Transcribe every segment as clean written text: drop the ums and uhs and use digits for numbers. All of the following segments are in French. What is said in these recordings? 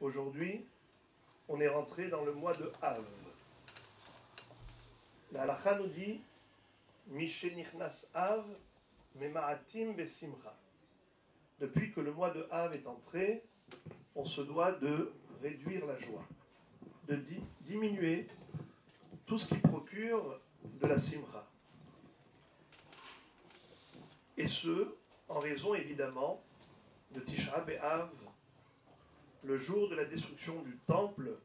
Aujourd'hui, on est rentré dans le mois de Av. La halakha nous dit Mishenichnas Av, Mema'atim Besimcha. Depuis que le mois de Av est entré, on se doit de réduire la joie, de diminuer tout ce qui procure de la simcha. Et ce, en raison évidemment de Tisha B'Av, le jour de la destruction du temple,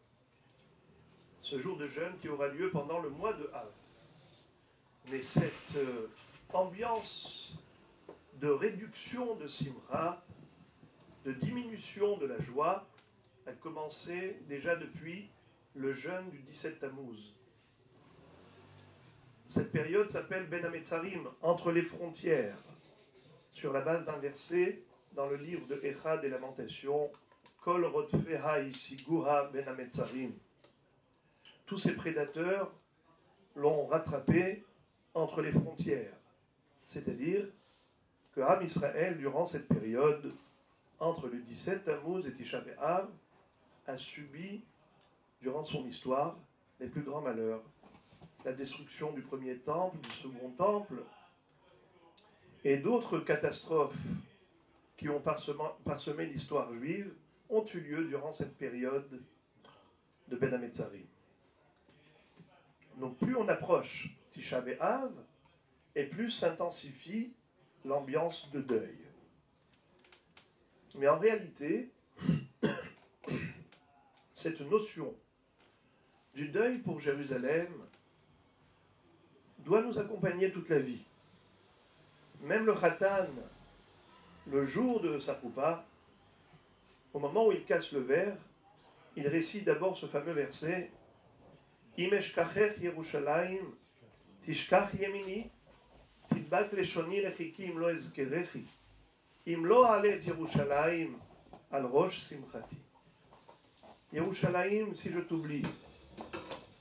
ce jour de jeûne qui aura lieu pendant le mois de Av. Mais cette ambiance de réduction de simcha, de diminution de la joie, a commencé déjà depuis le jeûne du 17 Tammuz. Cette période s'appelle Ben Hametzarim, entre les frontières, sur la base d'un verset dans le livre de Echa des Lamentations, Kol Rodfeha Isiguha Ben Hametzarim. Tous ces prédateurs l'ont rattrapé entre les frontières, c'est-à-dire que Am Israël, durant cette période, entre le 17 Tammuz et Tisha B'Av, a subi, durant son histoire, les plus grands malheurs. La destruction du premier temple, du second temple, et d'autres catastrophes qui ont parsemé l'histoire juive ont eu lieu durant cette période de Ben Hametzarim. Donc plus on approche Tisha B'Av, et plus s'intensifie l'ambiance de deuil. Mais en réalité, cette notion du deuil pour Jérusalem doit nous accompagner toute la vie. Même le Khatan, le jour de sa Khoupa, au moment où il casse le verre, il récite d'abord ce fameux verset Im eshkachech Yerushalayim, tishkach yemini, tidbak leshoni lechiki im lo ezkerechi, im lo alet Yerushalayim, al rosh simchati. Yerushalayim, si je t'oublie,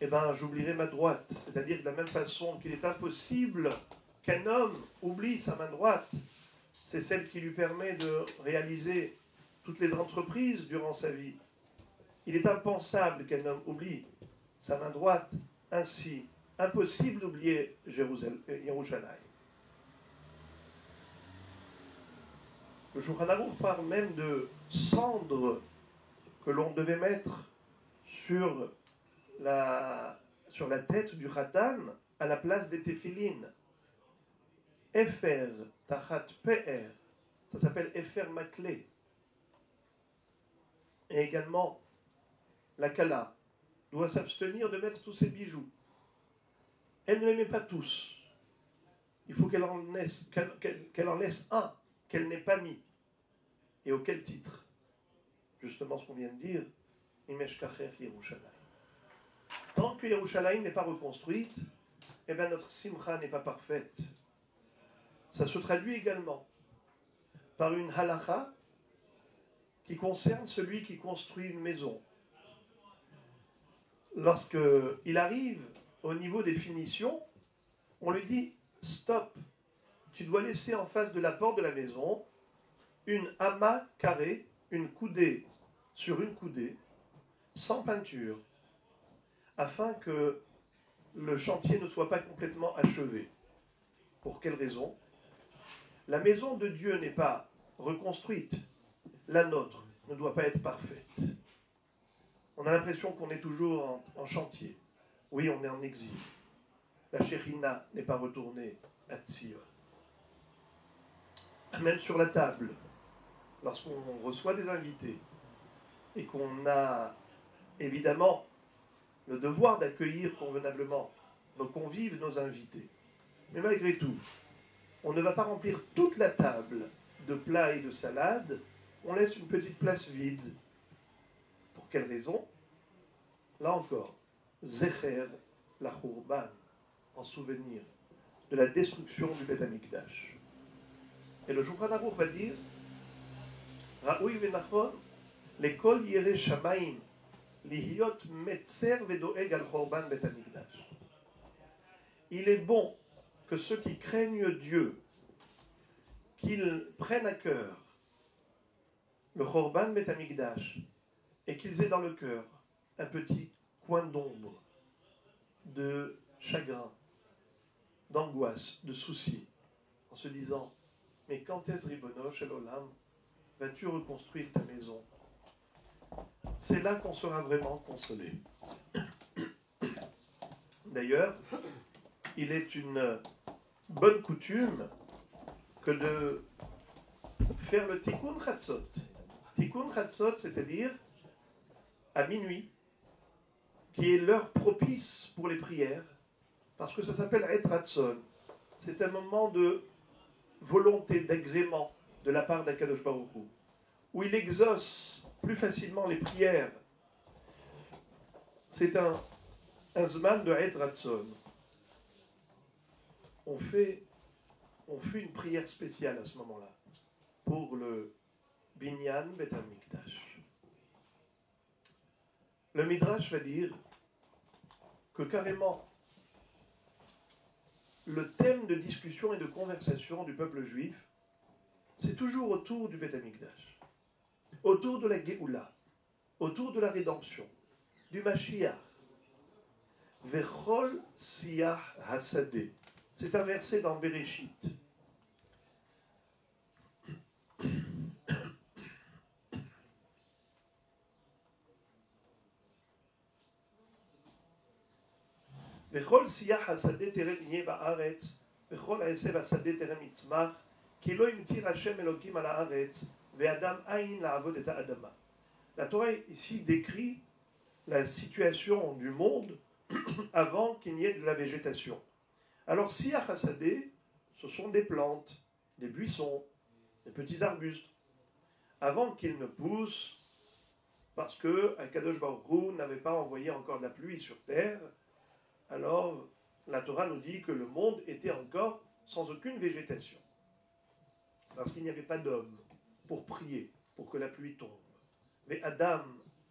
eh ben, j'oublierai ma droite. C'est-à-dire de la même façon qu'il est impossible qu'un homme oublie sa main droite. C'est celle qui lui permet de réaliser toutes les entreprises durant sa vie. Il est impensable qu'un homme oublie sa main droite. Ainsi, impossible d'oublier Yerushalayim. Le Shulchan Aruch parle même de cendres que l'on devait mettre sur la tête du Khatan à la place des téphilines. Efer tachat pe'er, ça s'appelle Efer maklé. Et également, la Kala doit s'abstenir de mettre tous ses bijoux. Elle ne les met pas tous. Il faut qu'elle en laisse un qu'elle n'ait pas mis. Et auquel titre? Justement ce qu'on vient de dire, Imeshkacher Yerushalayim. Tant que Yerushalayim n'est pas reconstruite, eh bien notre simcha n'est pas parfaite. Ça se traduit également par une halakha qui concerne celui qui construit une maison. Lorsqu'il arrive au niveau des finitions, on lui dit « Stop, tu dois laisser en face de la porte de la maison une amas carrée, une coudée sur une coudée, sans peinture, afin que le chantier ne soit pas complètement achevé. » Pour quelle raison? La maison de Dieu n'est pas reconstruite. La nôtre ne doit pas être parfaite. On a l'impression qu'on est toujours en chantier. Oui, on est en exil. La Shekhinah n'est pas retournée à Tzion. Même sur la table, lorsqu'on reçoit des invités et qu'on a évidemment le devoir d'accueillir convenablement nos convives, nos invités. Mais malgré tout, on ne va pas remplir toute la table de plats et de salades, on laisse une petite place vide. Pour quelle raison? Là encore, Zecher la Khurban, en souvenir de la destruction du Beth Amikdash. Et le Shulchan Aruch va dire Ra'ui v'nachon lekol yirei shamayim lihiot metzer vedoeg al Khurban Beth Amikdash. Il est bon que ceux qui craignent Dieu, qu'ils prennent à cœur le Khurban Beth Amikdash et qu'ils aient dans le cœur un petit coin d'ombre, de chagrin, d'angoisse, de soucis, en se disant, mais quand est-ce, Ribono Shel Olam, vas-tu reconstruire ta maison? C'est là qu'on sera vraiment consolé. D'ailleurs, il est une bonne coutume que de faire le Tikkun Chatzot. Tikkun Chatzot, c'est-à-dire à minuit, qui est l'heure propice pour les prières, parce que ça s'appelle Et Ratzon. C'est un moment de volonté, d'agrément de la part d'Akadosh Baruch Hu, où il exauce plus facilement les prières. C'est un zman de Et Ratzon. On fait une prière spéciale à ce moment-là, pour le Binyan Bet HaMikdash. Le Midrash va dire que carrément, le thème de discussion et de conversation du peuple juif, c'est toujours autour du Bet HaMikdash, autour de la Géoula, autour de la rédemption, du Mashiach. Vechol Siyah Hasadeh. C'est un verset dans Bereshit. Vechol Siyah Hasadeh terem yeh ba'aretz, vechol ha'esev hasadeh terem yitzmach, ki lo imtir Hashem Elokim al ha'aretz, ve'adam ayin la'avod et ha'adama. La Torah ici décrit la situation du monde avant qu'il n'y ait de la végétation. Alors, Siyah Hasadeh, ce sont des plantes, des buissons, des petits arbustes, avant qu'ils ne poussent, parce que Akadosh Baruch Hu n'avait pas envoyé encore de la pluie sur terre. Alors, la Torah nous dit que le monde était encore sans aucune végétation, parce qu'il n'y avait pas d'homme pour prier, pour que la pluie tombe. Mais Adam,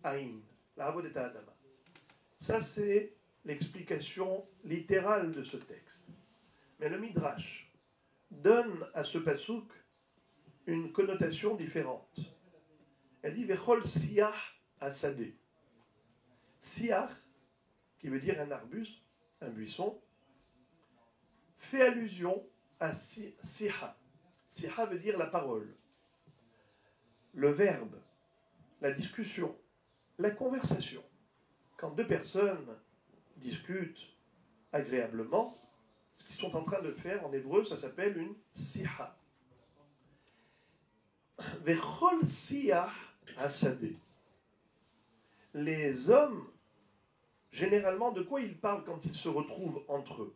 Aïn, la Havod et Adama. Ça, c'est l'explication littérale de ce texte. Mais le Midrash donne à ce pasouk une connotation différente. Elle dit Vechol Siyah Hasadeh. Siyah, qui veut dire un arbuste, un buisson, fait allusion à Siha. Siha veut dire la parole, le verbe, la discussion, la conversation. Quand deux personnes discutent agréablement, ce qu'ils sont en train de faire en hébreu, ça s'appelle une siha. Vechol siyah hasadeh. Les hommes, généralement, de quoi ils parlent quand ils se retrouvent entre eux?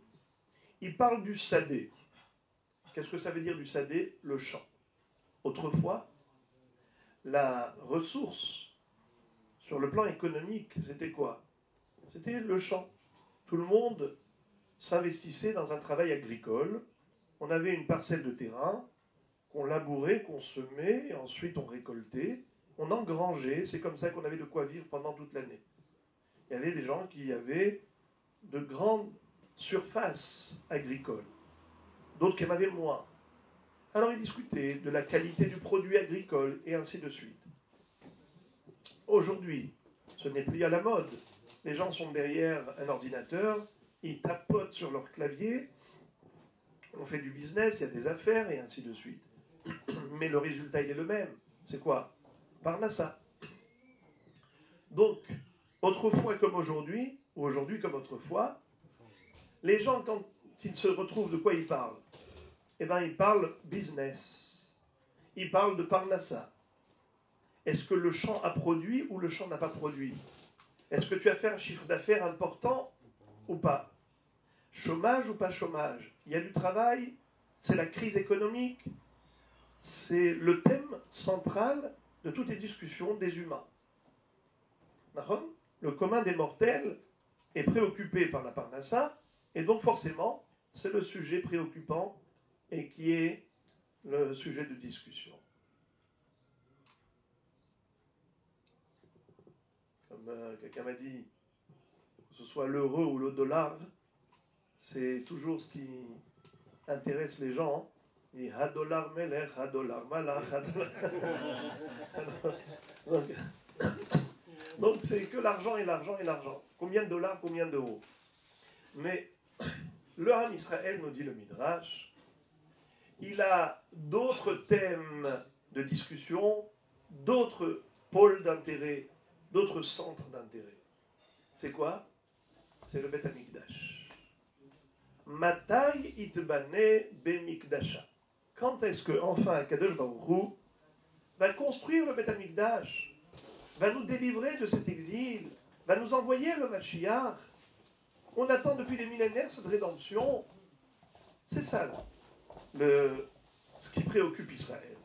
Ils parlent du sadé. Qu'est-ce que ça veut dire du sadé? Le champ. Autrefois, la ressource sur le plan économique, c'était quoi? C'était le champ. Tout le monde s'investissait dans un travail agricole. On avait une parcelle de terrain qu'on labourait, qu'on semait, et ensuite on récoltait, on engrangeait. C'est comme ça qu'on avait de quoi vivre pendant toute l'année. Il y avait des gens qui avaient de grandes surfaces agricoles, d'autres qui en avaient moins. Alors ils discutaient de la qualité du produit agricole, et ainsi de suite. Aujourd'hui, ce n'est plus à la mode. Les gens sont derrière un ordinateur, ils tapotent sur leur clavier, on fait du business, il y a des affaires, et ainsi de suite. Mais le résultat, il est le même. C'est quoi? Parnassa. Donc, autrefois comme aujourd'hui, ou aujourd'hui comme autrefois, les gens, quand ils se retrouvent, de quoi ils parlent? Eh bien, ils parlent business. Ils parlent de Parnassa. Est-ce que le champ a produit ou le champ n'a pas produit? Est-ce que tu as fait un chiffre d'affaires important ou pas? Chômage ou pas chômage? Il y a du travail? C'est la crise économique? C'est le thème central de toutes les discussions des humains. Le commun des mortels est préoccupé par la Parnassa, et donc forcément, c'est le sujet préoccupant et qui est le sujet de discussion. Comme quelqu'un m'a dit, que ce soit l'euro ou le dollar, c'est toujours ce qui intéresse les gens. Il dit Hadollar Melech, Hadollar Malach, Hadollar. Donc, Donc c'est que l'argent et l'argent et l'argent. Combien de dollars, combien d'euros. Mais le Ham Israël, nous dit le Midrash, il a d'autres thèmes de discussion, d'autres pôles d'intérêt, d'autres centres d'intérêt. C'est quoi? C'est le Beth Amikdash. Matai itbane bemikdasha. Quand est-ce que enfin Akadosh Baruch Hu va construire le Beth Amikdash, va nous délivrer de cet exil, va nous envoyer le Mashiach? On attend depuis des millénaires cette rédemption. C'est ça là, ce qui préoccupe Israël.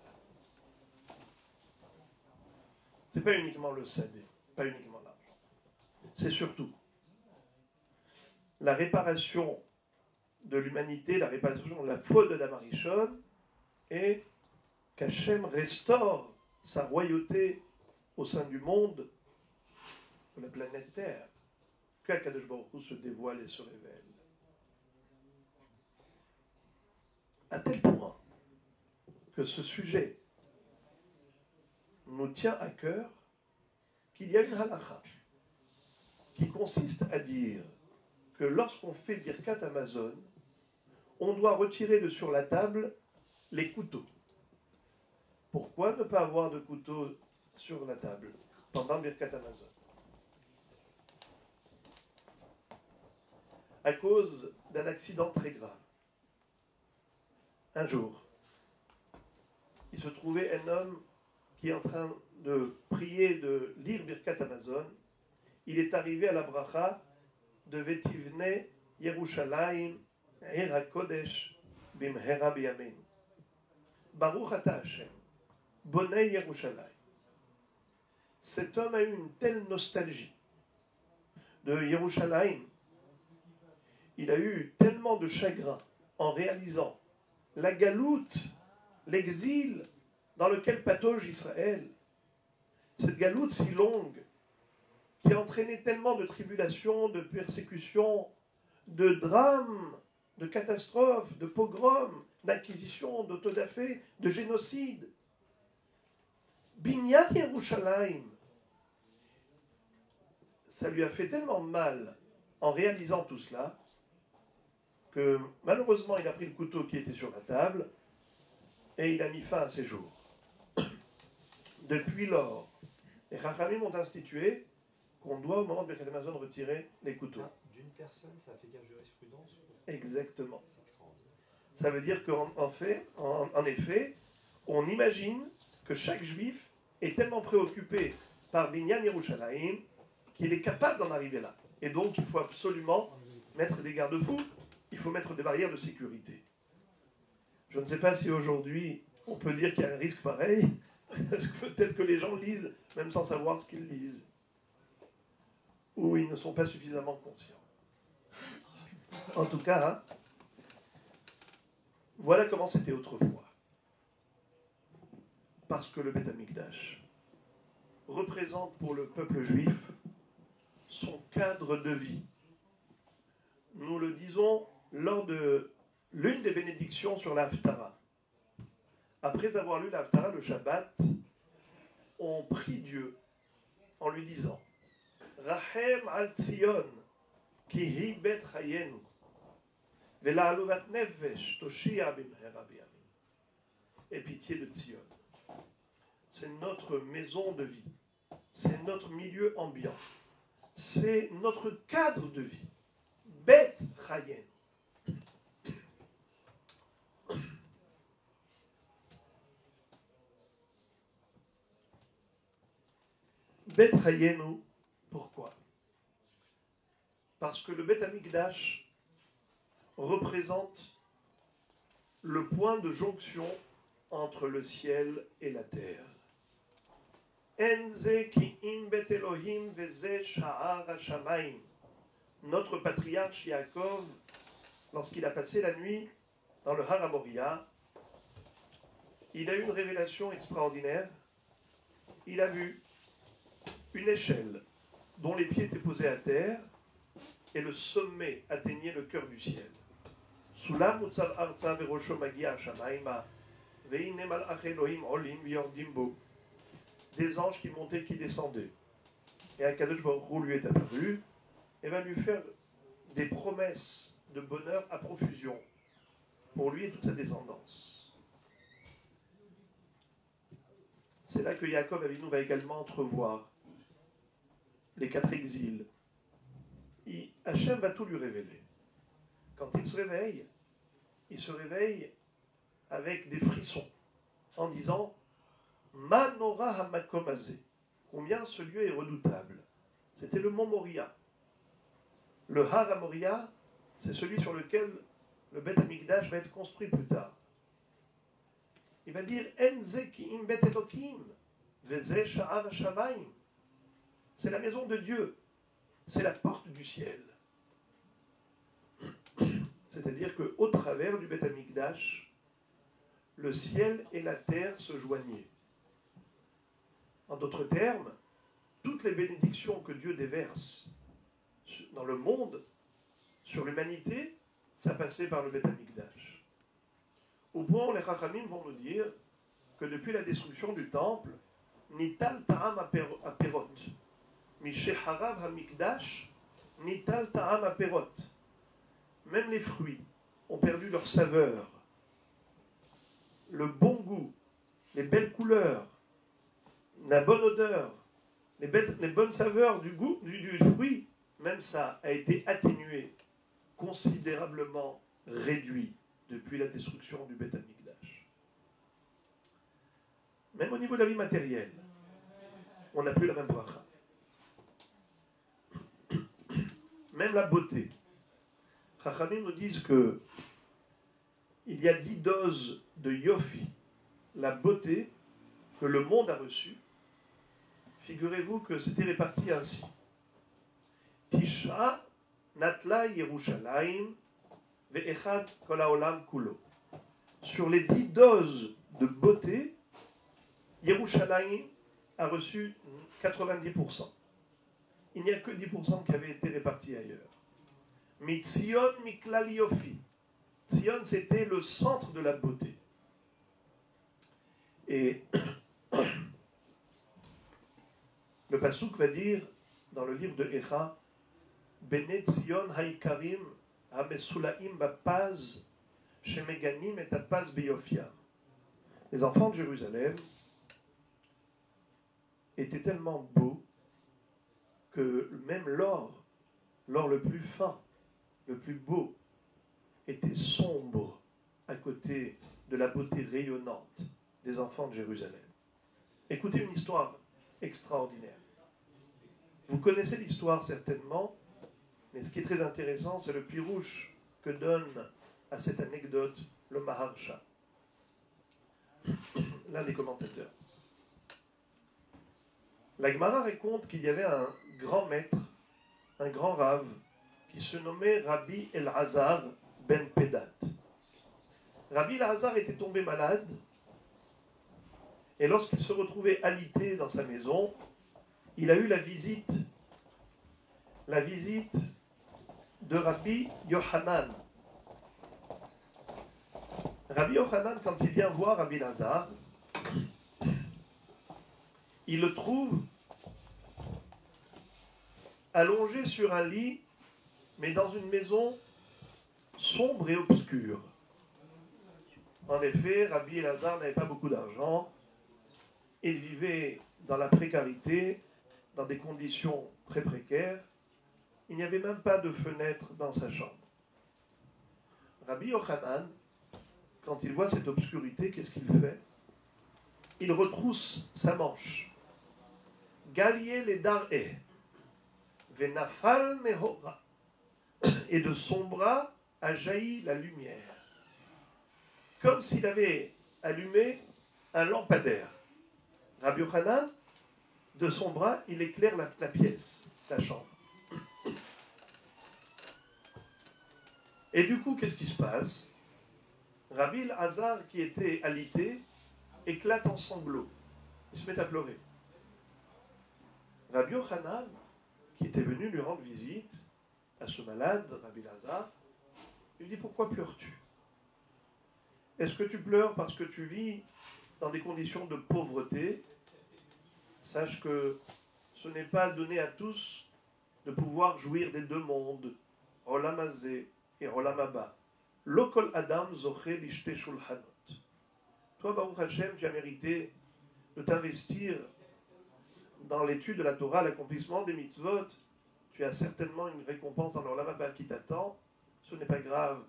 C'est pas uniquement le sadé, pas uniquement l'argent. C'est surtout la réparation de l'humanité, la réparation de la faute de Damarishon, et qu'Hachem restaure sa royauté au sein du monde, de la planète Terre, qu'Akadosh Baruch Hu se dévoile et se révèle. À tel point que ce sujet nous tient à cœur qu'il y a une halakha qui consiste à dire que lorsqu'on fait Birkat Amazon, on doit retirer de sur la table les couteaux. Pourquoi ne pas avoir de couteau sur la table pendant Birkat Amazon? À cause d'un accident très grave. Un jour, il se trouvait un homme qui est en train de prier, de lire Birkat Amazon. Il est arrivé à la bracha de Vetivne Yerushalayim Ir HaKodesh Bimhera Biyamin. Baruch Ata Hashem, Bonei Yerushalayim. Cet homme a eu une telle nostalgie de Yerushalayim. Il a eu tellement de chagrin en réalisant la galoute, l'exil dans lequel patauge Israël. Cette galoute si longue qui a entraîné tellement de tribulations, de persécutions, de drames, de catastrophes, de pogroms, d'acquisitions, d'autodafé, de génocide. Binyat Yerushalayim, ça lui a fait tellement mal en réalisant tout cela que malheureusement il a pris le couteau qui était sur la table et il a mis fin à ses jours. Depuis lors, les Chachamim ont institué qu'on doit au moment de Birkat Amazon retirer les couteaux. D'une personne, ça a fait dire jurisprudence. Exactement. Ça veut dire qu'en effet, on imagine que chaque juif est tellement préoccupé par Binyan Yerushalayim qu'il est capable d'en arriver là. Et donc, il faut absolument mettre des garde-fous, il faut mettre des barrières de sécurité. Je ne sais pas si aujourd'hui, on peut dire qu'il y a un risque pareil, parce que peut-être que les gens lisent, même sans savoir ce qu'ils lisent. Ou ils ne sont pas suffisamment conscients. En tout cas, voilà comment c'était autrefois. Parce que le Beth Amikdash représente pour le peuple juif son cadre de vie. Nous le disons lors de l'une des bénédictions sur l'Haftara. Après avoir lu l'Haftara, le Shabbat, on prie Dieu en lui disant Rachem al Tzion, ki hi bet chayenu, vela'aluvat nefesh, toshia bimhera biyamin. Et pitié de Tzion. C'est notre maison de vie. C'est notre milieu ambiant. C'est notre cadre de vie. Bet chayenu. Bet Hayenu, pourquoi? Parce que le Bet Amikdash représente le point de jonction entre le ciel et la terre. Enze ki im bet Elohim veze sha'ar hashamayim. Notre patriarche Yaakov, lorsqu'il a passé la nuit dans le Har HaMoriah, il a eu une révélation extraordinaire. Il a vu une échelle dont les pieds étaient posés à terre et le sommet atteignait le cœur du ciel. Sulam utzav arza verosho magia hashamaima veine malach Elohim olim viordim bo. Des anges qui montaient, qui descendaient. Et Akadosh Baruch Hu lui est apparu et va lui faire des promesses de bonheur à profusion pour lui et toute sa descendance. C'est là que Yaakov Avinu va également entrevoir les 4 exils. Hachem va tout lui révéler. Quand il se réveille avec des frissons, en disant « Manora hamakom hazeh » combien ce lieu est redoutable. C'était le mont Moria. Le Har à Moria, c'est celui sur lequel le Beth Amikdash va être construit plus tard. Il va dire « En ze ki'im bet Elokim, veze sha'ar shamayim » c'est la maison de Dieu, c'est la porte du ciel. C'est-à-dire qu'au travers du Beth Amikdash, le ciel et la terre se joignaient. En d'autres termes, toutes les bénédictions que Dieu déverse dans le monde, sur l'humanité, ça passait par le Beth Amikdash. Au point où les Chachamim vont nous dire que depuis la destruction du temple, Nital Ta'am Aperot, Misheharav Hamikdash, Nital Ta'am Aperot. Même les fruits ont perdu leur saveur, le bon goût, les belles couleurs, la bonne odeur, les bonnes saveurs du goût du fruit, même ça a été atténué, considérablement réduit depuis la destruction du Beth Amikdash. Même au niveau de la vie matérielle, on n'a plus la même bracha. Même la beauté. Chachamim nous disent que il y a 10 doses de yofi, la beauté que le monde a reçue. Figurez-vous que c'était réparti ainsi. Tisha natla Yerushalayim ve'echad kol haolam kulo. Sur les 10 doses de beauté, Yerushalayim a reçu 90%. Il n'y a que 10% qui avaient été répartis ailleurs. Mitzion miklal yofi. Tzion, c'était le centre de la beauté. Et le passouk va dire, dans le livre de Echa, Bene Tzion haikarim hamesulaim bapaz shemeganim et apaz beyofia. Les enfants de Jérusalem étaient tellement beaux que même l'or le plus fin, le plus beau, était sombre à côté de la beauté rayonnante des enfants de Jérusalem. Écoutez une histoire extraordinaire. Vous connaissez l'histoire certainement, mais ce qui est très intéressant, c'est le pirouche que donne à cette anecdote le Maharsha, l'un des commentateurs. La Gemara raconte qu'il y avait un grand maître, un grand rave, qui se nommait Rabbi Elazar ben Pedat. Rabbi Elazar était tombé malade, et lorsqu'il se retrouvait alité dans sa maison, il a eu la visite de Rabbi Yochanan. Rabbi Yochanan, quand il vient voir Rabbi Elazar, il le trouve allongé sur un lit, mais dans une maison sombre et obscure. En effet, Rabbi Elazar n'avait pas beaucoup d'argent. Il vivait dans la précarité, dans des conditions très précaires. Il n'y avait même pas de fenêtre dans sa chambre. Rabbi Yochanan, quand il voit cette obscurité, qu'est-ce qu'il fait? Il retrousse sa manche. Galier les dar'eh, venafal nehora. Et de son bras a jailli la lumière. Comme s'il avait allumé un lampadaire. Rabbi Yochanan, de son bras, il éclaire la pièce, la chambre. Et du coup, qu'est-ce qui se passe? Rabbi Elazar, qui était alité, éclate en sanglots. Il se met à pleurer. Rabbi Yochanan, qui était venu lui rendre visite à ce malade, Rabbi Elazar, lui dit: pourquoi pleures-tu? Est-ce que tu pleures parce que tu vis dans des conditions de pauvreté? Sache que ce n'est pas donné à tous de pouvoir jouir des deux mondes, Olam Hazé et Olam Haba. Lo kol adam zoché lishte shulchanot. Toi, Baruch Hashem, tu as mérité de t'investir dans l'étude de la Torah, l'accomplissement des mitzvot. Tu as certainement une récompense dans l'Olam Haba qui t'attend. Ce n'est pas grave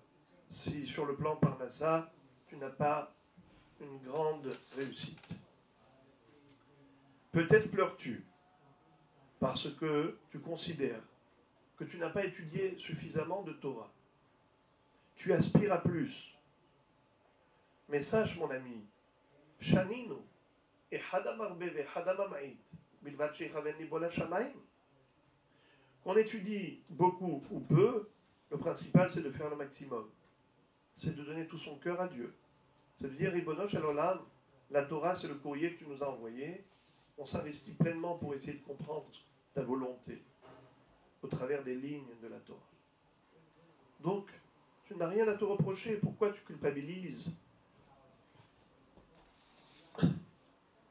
si sur le plan Parnassa, tu n'as pas une grande réussite. Peut-être pleures-tu parce que tu considères que tu n'as pas étudié suffisamment de Torah. Tu aspires à plus. Mais sache, mon ami, Shaninu et Hadam Arbe ve Hadam Amait, Bilvat Shechaven Libola Shamaim. Qu'on étudie beaucoup ou peu, le principal c'est de faire le maximum. C'est de donner tout son cœur à Dieu. C'est de dire, Ribono Shel Olam, la Torah c'est le courrier que tu nous as envoyé. On s'investit pleinement pour essayer de comprendre ta volonté au travers des lignes de la Torah. Donc, tu n'as rien à te reprocher. Pourquoi tu culpabilises?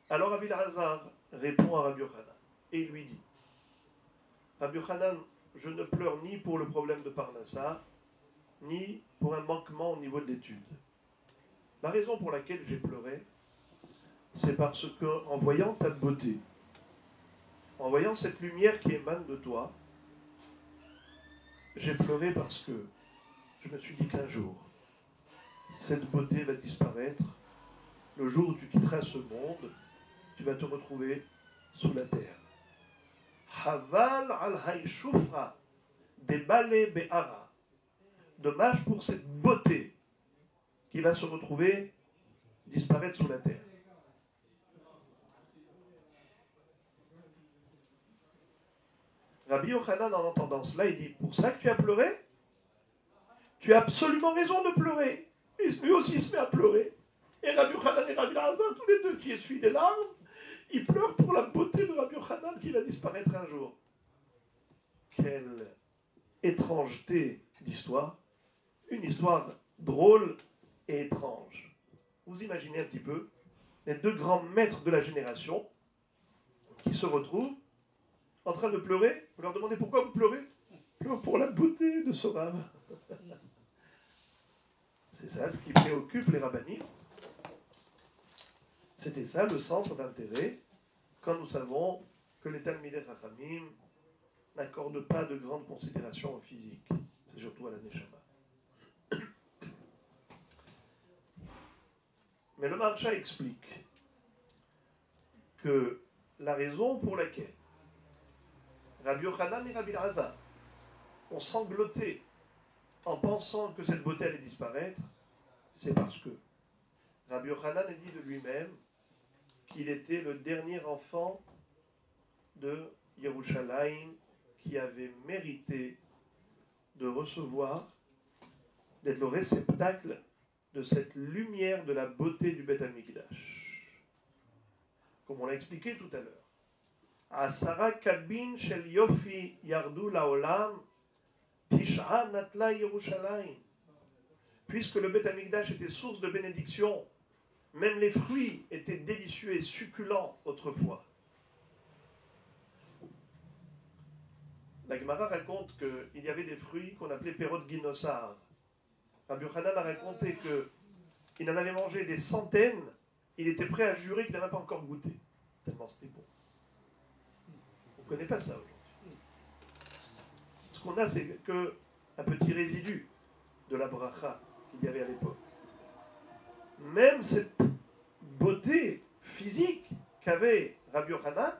Alors Rabbi Elazar répond à Rabbi Yochanan et il lui dit, Rabbi Yochanan, je ne pleure ni pour le problème de Parnassa, ni pour un manquement au niveau de l'étude. La raison pour laquelle j'ai pleuré, c'est parce que, en voyant ta beauté, en voyant cette lumière qui émane de toi, j'ai pleuré parce que je me suis dit qu'un jour, cette beauté va disparaître. Le jour où tu quitteras ce monde, tu vas te retrouver sous la terre. Haval al hayshufra de bale be'ara. Dommage pour cette beauté qui va se retrouver disparaître sous la terre. Rabbi Yochanan, en entendant cela, il dit, pour ça que tu as pleuré? Tu as absolument raison de pleurer. Et lui aussi se met à pleurer. Et Rabbi Yochanan et Rabbi Elazar, tous les deux qui essuient des larmes, ils pleurent pour la beauté de Rabbi Yochanan qui va disparaître un jour. Quelle étrangeté d'histoire. Une histoire drôle et étrange. Vous imaginez un petit peu les deux grands maîtres de la génération qui se retrouvent en train de pleurer. Vous leur demandez pourquoi vous pleurez? Pleure pour la beauté de ce rave. C'est ça ce qui préoccupe les rabbinim. C'était ça le centre d'intérêt quand nous savons que les Talmidei Chachamim n'accordent pas de grande considération au physique. C'est surtout à la Neshama. Mais le Maharsha explique que la raison pour laquelle Rabbi Yochanan et Rabbi Elazar ont sangloté en pensant que cette beauté allait disparaître, c'est parce que Rabbi Yochanan a dit de lui-même qu'il était le dernier enfant de Yerushalayim qui avait mérité de recevoir, d'être le réceptacle de cette lumière de la beauté du Beth Amikdash. Comme on l'a expliqué tout à l'heure. Asara kabin shel yofi yardu laolam tisha natla Yerushalayim. Puisque le Beth Amikdash était source de bénédiction, même les fruits étaient délicieux et succulents autrefois. La Gemara raconte qu'il y avait des fruits qu'on appelait Perot Ginosar. Rabbi Yochanan a raconté qu'il en avait mangé des centaines, il était prêt à jurer qu'il n'avait pas encore goûté. Tellement c'était bon. On ne connaît pas ça aujourd'hui. Ce qu'on a, c'est qu'un petit résidu de la bracha qu'il y avait à l'époque. Même cette beauté physique qu'avait Rabbi Yochanan,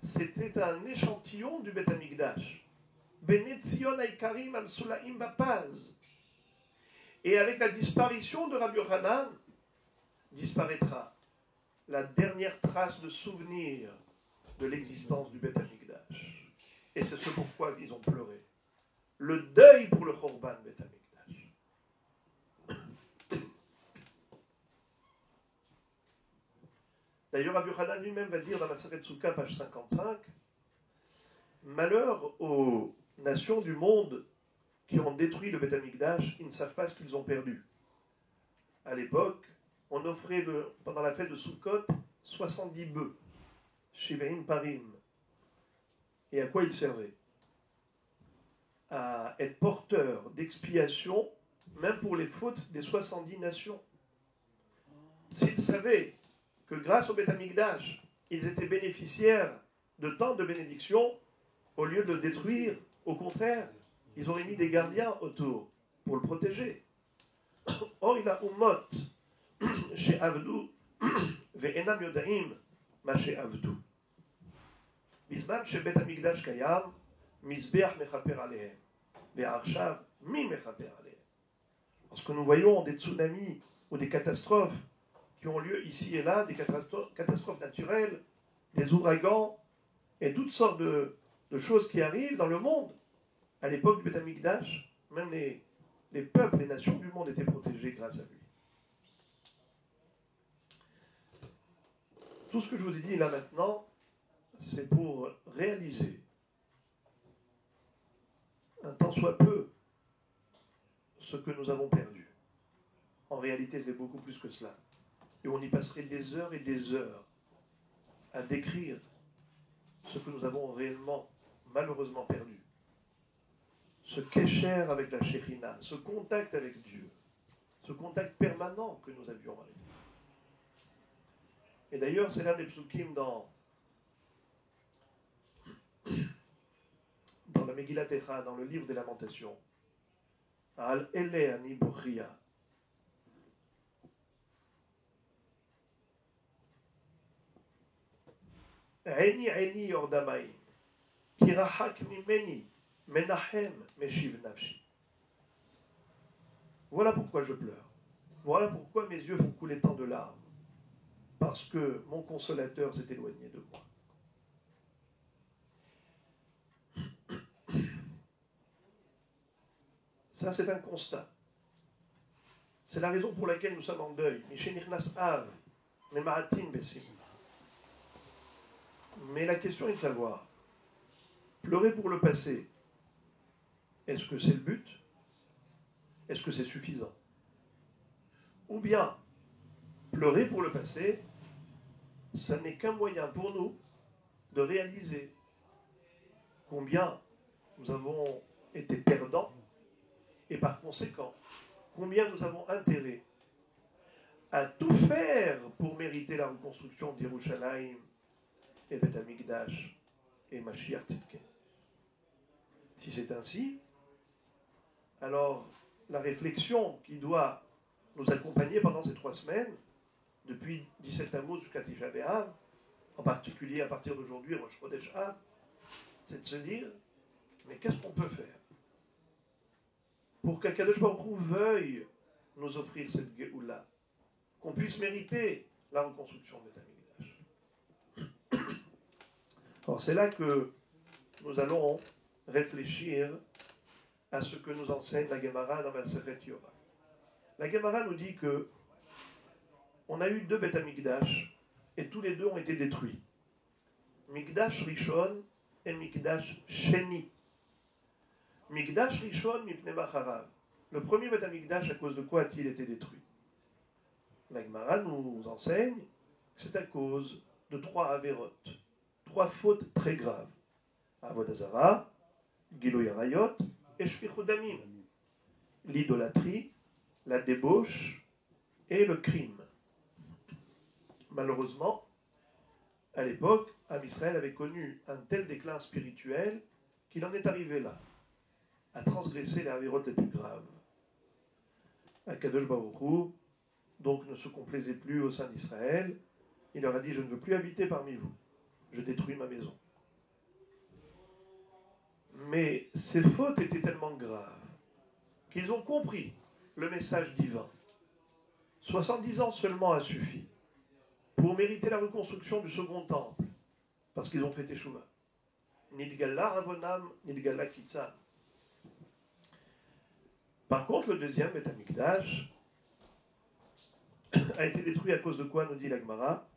c'était un échantillon du Beth Amikdash. Benetzion Aikarim Amsulaim Bapaz. Et avec la disparition de Rabbi Yochanan, disparaîtra la dernière trace de souvenir de l'existence du Beth Amikdash. Et c'est ce pourquoi ils ont pleuré. Le deuil pour le Chorban Beth Amikdash. D'ailleurs, Rabbi Yochanan lui-même va dire dans la Maseret Souka, page 55, malheur aux nations du monde qui ont détruit le Beth Amikdash, ils ne savent pas ce qu'ils ont perdu. À l'époque, on offrait pendant la fête de Sukkot 70 bœufs, Shivaim Parim, Et à quoi il servait? À être porteur d'expiation, même pour les fautes des 70 nations. S'ils savaient que grâce au Beth Amikdash, ils étaient bénéficiaires de tant de bénédictions, au lieu de le détruire, au contraire, ils auraient mis des gardiens autour pour le protéger. Or, il a umot chez Avdou, ve'enam yodaim ma chez Avdou. Bisman chez Beth Amikdash kayam, misbeach mechaper alehem. Ve'arshav mi mechaper alehem. Lorsque nous voyons des tsunamis ou des catastrophes qui ont lieu ici et là, des catastrophes naturelles, des ouragans et toutes sortes de choses qui arrivent dans le monde, à l'époque du Beth Amikdash, même les peuples, les nations du monde étaient protégés grâce à lui. Tout ce que je vous ai dit là maintenant, c'est pour réaliser, un tant soit peu, ce que nous avons perdu. En réalité, c'est beaucoup plus que cela. Et on y passerait des heures et des heures à décrire ce que nous avons réellement, malheureusement perdu. Ce kécher avec la Shekhinah, ce contact avec Dieu, ce contact permanent que nous avions avec lui. Et d'ailleurs, c'est l'un des psukim dans la Megillat Echa, dans le livre des Lamentations. Al ele ani bochia. Eni eni yordamaim. Kirahak mimeni. Menachem meshiv nafshi. Voilà pourquoi je pleure. Voilà pourquoi mes yeux font couler tant de larmes. Parce que mon consolateur s'est éloigné de moi. Ça, c'est un constat. C'est la raison pour laquelle nous sommes en deuil. Mais la question est de savoir, pleurer pour le passé, est-ce que c'est le but? Est-ce que c'est suffisant? Ou bien, pleurer pour le passé, ce n'est qu'un moyen pour nous de réaliser combien nous avons été perdants et par conséquent, combien nous avons intérêt à tout faire pour mériter la reconstruction d'Yerushalayim et Beth Amikdash et Mashiach Tzidken. Si c'est ainsi, alors la réflexion qui doit nous accompagner pendant ces 3 semaines, depuis 17 Tammuz jusqu'à Tisha B'Av, en particulier à partir d'aujourd'hui, Rosh Chodesh Av, c'est de se dire, mais qu'est-ce qu'on peut faire pour qu'Akadosh Baruch Hu veuille nous offrir cette Géoula, qu'on puisse mériter la reconstruction de Beth Amikdash. Alors c'est là que nous allons réfléchir à ce que nous enseigne la Gemara dans Masechet Yoma. La Gemara nous dit que on a eu 2 Beth Amikdash et tous les 2 ont été détruits. Mikdash Rishon et Mikdash Sheni. Mikdash Rishon mipnei Macharav. Le premier Beth Amikdash, à cause de quoi a-t-il été détruit? La Gemara nous enseigne que c'est à cause de 3 averot, 3 fautes très graves. Avodah Zarah, Giloy Arayot et Shfichut Damim. L'idolâtrie, la débauche et le crime. Malheureusement, à l'époque, Am Israël avait connu un tel déclin spirituel qu'il en est arrivé là, à transgresser les avérotes les plus graves. Akadosh Baruch Hu, donc, ne se complaisait plus au sein d'Israël. Il leur a dit, je ne veux plus habiter parmi vous. Je détruis ma maison. Mais ces fautes étaient tellement graves qu'ils ont compris le message divin. 70 ans seulement a suffi pour mériter la reconstruction du second temple, parce qu'ils ont fait Teshuvah. Nidgala Avonam, Nidgala Kitzam. Par contre, le deuxième, Beth Amikdash, a été détruit à cause de quoi, nous dit la Gemara?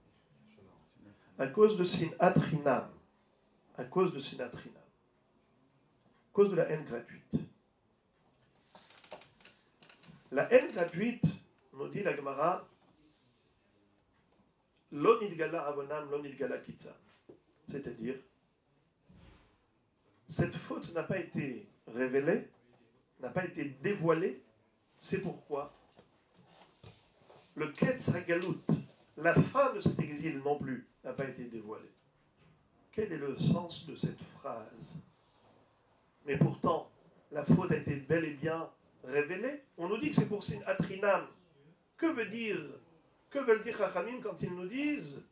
À cause de Sinat Chinam. À cause de Sinat Chinam. À cause de la haine gratuite. La haine gratuite, nous dit la Gemara, Lo nidgala avonam, lo nidgala kitzam. C'est-à-dire, cette faute n'a pas été révélée, n'a pas été dévoilée. C'est pourquoi le Ketz Hagalout, la fin de cet exil non plus, n'a pas été dévoilée. Quel est le sens de cette phrase? Mais pourtant, la faute a été bel et bien révélée. On nous dit que c'est pour Sin Atrinam. Que veulent dire Chachamim quand ils nous disent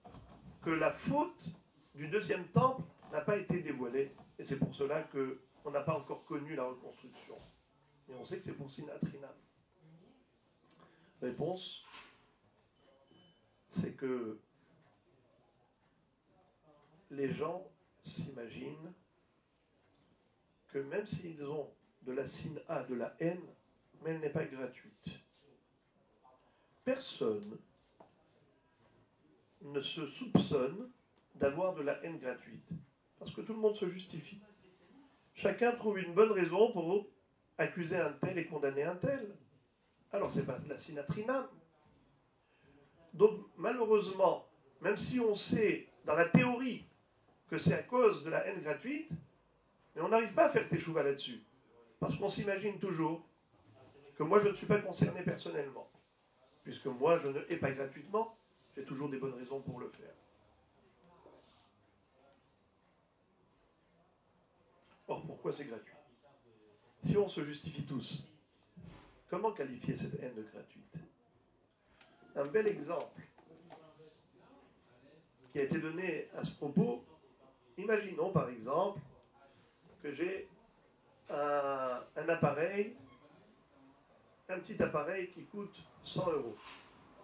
que la faute du deuxième temple n'a pas été dévoilée? Et c'est pour cela qu'on n'a pas encore connu la reconstruction. Mais on sait que c'est pour Sin Atrinam. Réponse, c'est que les gens s'imaginent que même s'ils ont de la sina, de la haine, mais elle n'est pas gratuite. Personne ne se soupçonne d'avoir de la haine gratuite, parce que tout le monde se justifie. Chacun trouve une bonne raison pour accuser un tel et condamner un tel. Alors c'est pas de la sinatrina. Donc malheureusement, même si on sait dans la théorie que c'est à cause de la haine gratuite, mais on n'arrive pas à faire teshuva là-dessus. Parce qu'on s'imagine toujours que moi je ne suis pas concerné personnellement. Puisque moi je ne hais pas gratuitement, j'ai toujours des bonnes raisons pour le faire. Or, pourquoi c'est gratuit? Si on se justifie tous, comment qualifier cette haine de gratuite? Un bel exemple qui a été donné à ce propos, imaginons par exemple que j'ai un appareil, un petit appareil qui coûte 100 euros.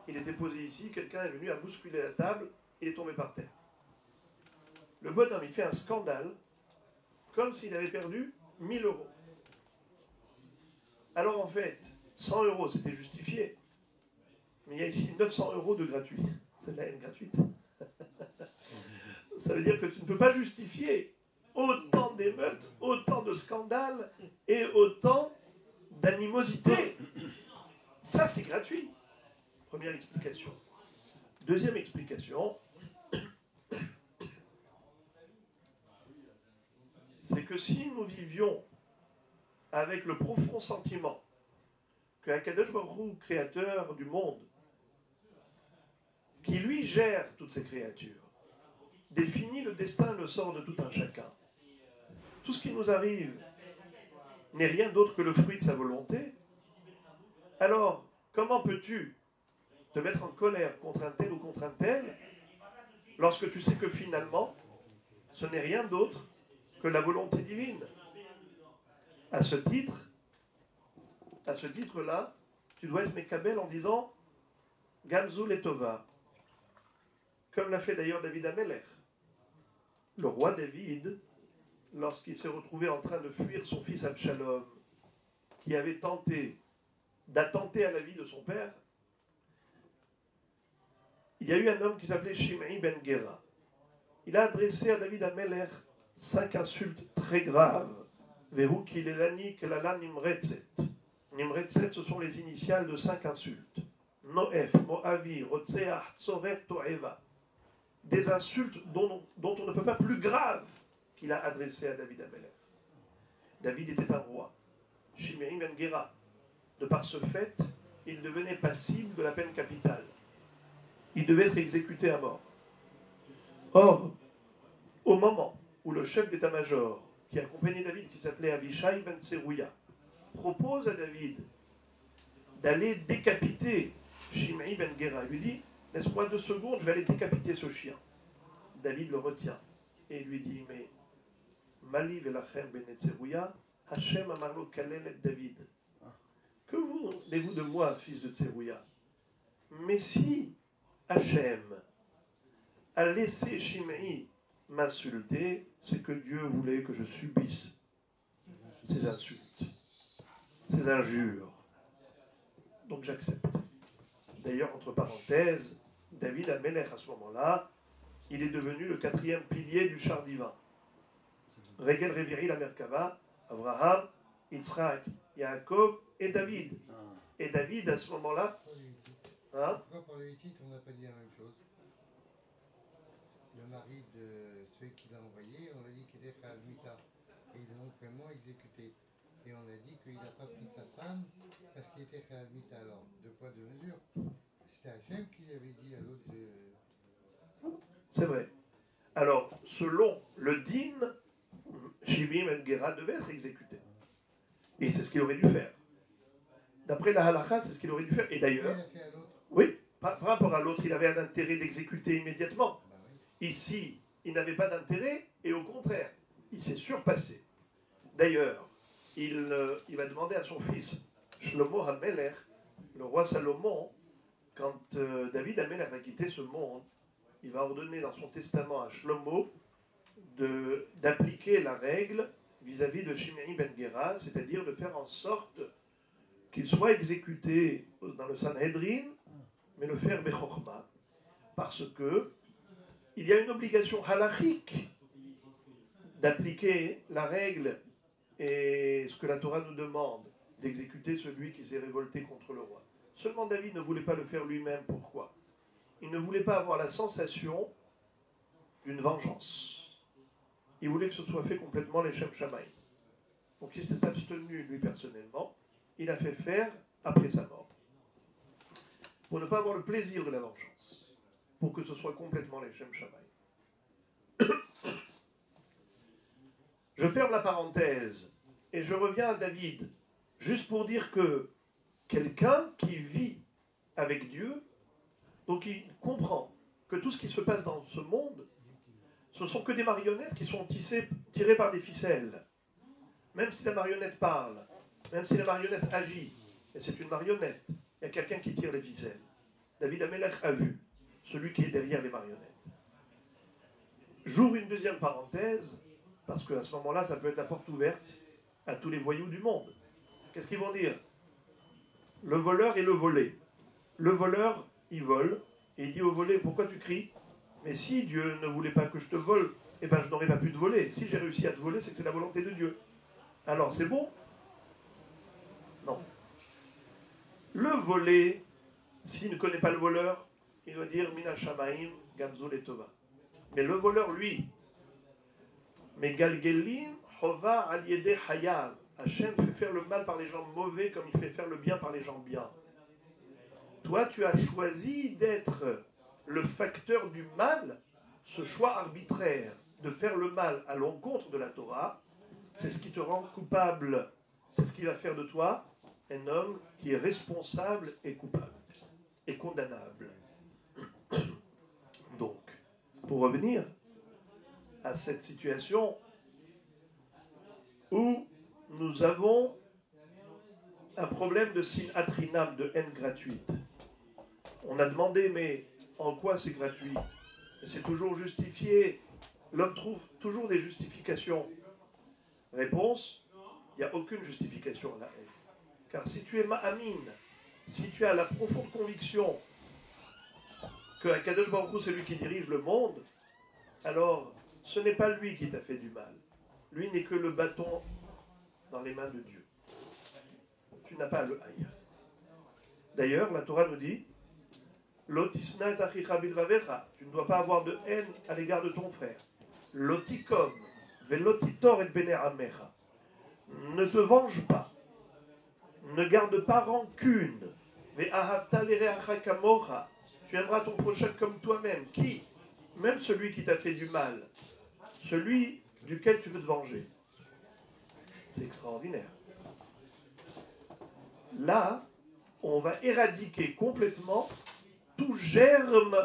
Il était posé ici, quelqu'un est venu à bousculer la table, il est tombé par terre. Le bonhomme, il fait un scandale, comme s'il avait perdu 1000 euros. Alors en fait, 100 euros, c'était justifié. Mais il y a ici 900 euros de gratuit. C'est de la haine gratuite. Ça veut dire que tu ne peux pas justifier autant d'émeutes, autant de scandales et autant d'animosité. Ça, c'est gratuit. Première explication. Deuxième explication, c'est que si nous vivions avec le profond sentiment que Akadosh Baruch Hu, créateur du monde, qui lui gère toutes ces créatures, définit le destin et le sort de tout un chacun, tout ce qui nous arrive n'est rien d'autre que le fruit de sa volonté, alors comment peux-tu te mettre en colère contre un tel ou contre un tel lorsque tu sais que finalement ce n'est rien d'autre que la volonté divine? À ce titre-là, tu dois être Mekabel en disant Gamzul et Tova, comme l'a fait d'ailleurs David Amelech. Le roi David, lorsqu'il s'est retrouvé en train de fuir son fils Absalom, qui avait tenté d'attenter à la vie de son père, il y a eu un homme qui s'appelait Shimei ben Gera. Il a adressé à David Amelech 5 insultes très graves. Vehu kilelani kelala nimretzet. Nimretzet, ce sont les initiales de 5 insultes. Noef, Moavi, Rotseach, Tzorer, Toeva. Des insultes dont on ne peut pas plus grave qu'il a adressé à David Amelech. David était un roi. Shimei ben Gera. De par ce fait, il devenait passible de la peine capitale. Il devait être exécuté à mort. Or, au moment où le chef d'état-major, qui accompagnait David, qui s'appelait Abishai ben Tserouya, propose à David d'aller décapiter Shimei ben Gera, il lui dit « Laisse-moi 2 secondes, je vais aller décapiter ce chien. » David le retient et lui dit « Mais Mali velachem ben Tserouya, Hachem amarlo kalel et David. » Que voulez-vous de moi, fils de Tserouya? Mais si Hachem a laissé Shimei m'insulter, c'est que Dieu voulait que je subisse ces insultes, ces injures. Donc j'accepte. D'ailleurs, entre parenthèses, David Amelech, à ce moment-là, il est devenu le 4e pilier du char divin. Regel Reviri la Merkava, Abraham, Yitzhak, Yaakov et David. Et David, à ce moment-là... Pourquoi pour les titres, on n'a pas dit la même chose? Le mari de celui qui l'a envoyé, on a dit qu'il était Khalmita. Et il vraiment exécuté. Et on a dit qu'il n'a pas pris sa femme parce qu'il était réhabité. Alors, deux poids, deux mesures. C'était Hachem qui lui avait dit à l'autre de... C'est vrai. Alors, selon le din, Shimei Ben Gera devait être exécuté. Et c'est ce qu'il aurait dû faire. D'après la halakha, c'est ce qu'il aurait dû faire. Et d'ailleurs, oui, par rapport à l'autre, il avait un intérêt d'exécuter immédiatement. Bah oui. Ici, il n'avait pas d'intérêt, et au contraire, il s'est surpassé. D'ailleurs, il va demander à son fils, Shlomo HaMelech, le roi Salomon, quand David HaMelech va quitter ce monde, il va ordonner dans son testament à Shlomo d'appliquer la règle vis-à-vis de Shimei Ben Gera, c'est-à-dire de faire en sorte qu'il soit exécuté dans le Sanhedrin, mais le faire Bechorma, parce que il y a une obligation halachique d'appliquer la règle et ce que la Torah nous demande, d'exécuter celui qui s'est révolté contre le roi. Seulement David ne voulait pas le faire lui-même. Pourquoi ? Il ne voulait pas avoir la sensation d'une vengeance. Il voulait que ce soit fait complètement les Shem Shamaï. Donc il s'est abstenu, lui personnellement. Il a fait faire après sa mort. Pour ne pas avoir le plaisir de la vengeance. Pour que ce soit complètement les Shem Shamaï. Je ferme la parenthèse et je reviens à David, juste pour dire que quelqu'un qui vit avec Dieu, donc il comprend que tout ce qui se passe dans ce monde, ce ne sont que des marionnettes qui sont tirées par des ficelles. Même si la marionnette parle, même si la marionnette agit, et c'est une marionnette, il y a quelqu'un qui tire les ficelles. David HaMelech a vu celui qui est derrière les marionnettes. J'ouvre une deuxième parenthèse, parce qu'à ce moment-là, ça peut être la porte ouverte à tous les voyous du monde. Qu'est-ce qu'ils vont dire ? Le voleur et le volé. Le voleur, il vole, et il dit au volé, pourquoi tu cries ? Mais si Dieu ne voulait pas que je te vole, eh ben je n'aurais pas pu te voler. Si j'ai réussi à te voler, c'est que c'est la volonté de Dieu. Alors, c'est bon ? Non. Le volé, s'il ne connaît pas le voleur, il doit dire Mina Shamaim, Gamzo Letova. Mais le voleur, lui, Megalgelin, Hova Aliede Hayav. Hachem fait faire le mal par les gens mauvais comme il fait faire le bien par les gens bien. Toi, tu as choisi d'être le facteur du mal, ce choix arbitraire de faire le mal à l'encontre de la Torah, c'est ce qui te rend coupable. C'est ce qui va faire de toi un homme qui est responsable et coupable et condamnable. Donc, pour revenir à cette situation où nous avons un problème de sinatrinam, de haine gratuite. On a demandé, mais en quoi c'est gratuit ? C'est toujours justifié. L'homme trouve toujours des justifications. Réponse, il n'y a aucune justification à la haine. Car si tu es ma'amine, si tu as la profonde conviction que Akadosh Baruch Hu, c'est lui qui dirige le monde, alors ce n'est pas lui qui t'a fait du mal. Lui n'est que le bâton dans les mains de Dieu. Tu n'as pas à le haïr. D'ailleurs, la Torah nous dit Lotisna et achicha bilvavecha. Tu ne dois pas avoir de haine à l'égard de ton frère. Lotikom velotitor et bene amecha. Ne te venge pas. Ne garde pas rancune. Ve'ahavta lereacha kamocha. Tu aimeras ton prochain comme toi-même. Qui ? Même celui qui t'a fait du mal. Celui duquel tu veux te venger. C'est extraordinaire. Là, on va éradiquer complètement tout germe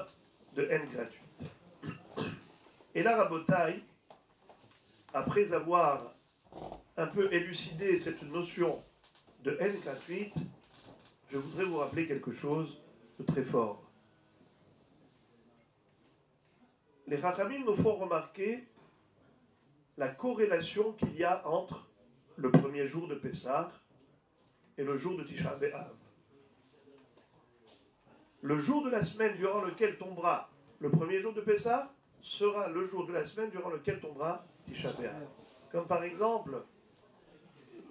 de haine gratuite. Et là, Rabotai, après avoir un peu élucidé cette notion de haine gratuite, je voudrais vous rappeler quelque chose de très fort. Les Chachamim nous font remarquer la corrélation qu'il y a entre le premier jour de Pessah et le jour de Tisha B'Av. Le jour de la semaine durant lequel tombera le premier jour de Pessah sera le jour de la semaine durant lequel tombera Tisha B'Av. Comme par exemple,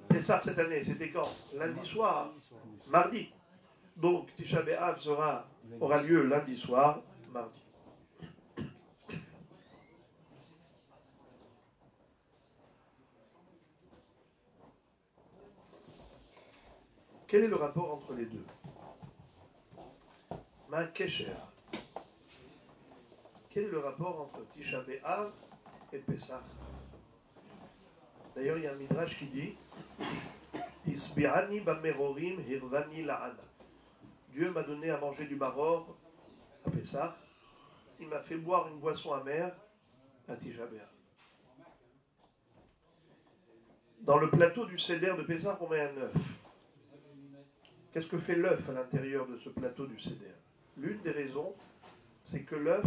Pessah cette année, c'était quand ? Lundi soir, mardi. Donc Tisha B'Av aura lieu lundi soir, mardi. Quel est le rapport entre les deux? Ma Kesher. Quel est le rapport entre Tisha B'Av et Pessah? D'ailleurs, il y a un midrash qui dit Isbi'ani b'merorim hirvani la'ana. Dieu m'a donné à manger du maror à Pessah. Il m'a fait boire une boisson amère à Tisha B'Av. Dans le plateau du Seder de Pessah, on met un œuf. Qu'est-ce que fait l'œuf à l'intérieur de ce plateau du Seder? L'une des raisons, c'est que l'œuf,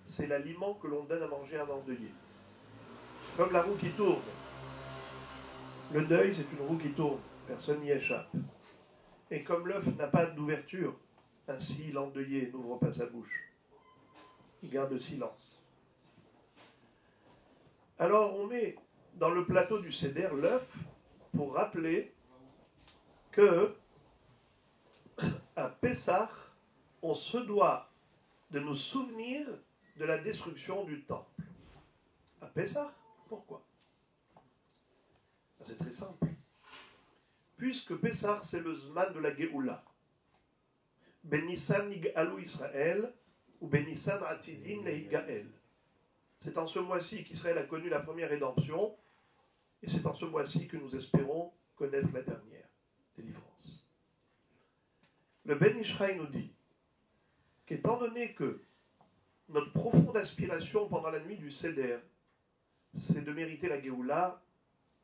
c'est l'aliment que l'on donne à manger à un endeuillé. Comme la roue qui tourne. Le deuil, c'est une roue qui tourne. Personne n'y échappe. Et comme l'œuf n'a pas d'ouverture, ainsi l'endeuillé n'ouvre pas sa bouche. Il garde le silence. Alors on met dans le plateau du Seder l'œuf pour rappeler que à Pessah, on se doit de nous souvenir de la destruction du temple. À Pessah, pourquoi? C'est très simple. Puisque Pessah, c'est le Zman de la Géoula. Ben Nissan Nig'alou Israël ou Ben Nissan Atidin Leigael. C'est en ce mois-ci qu'Israël a connu la première rédemption, et c'est en ce mois-ci que nous espérons connaître la dernière délivrance. Le Ben Ishraï nous dit qu'étant donné que notre profonde aspiration pendant la nuit du Seder, c'est de mériter la Géoula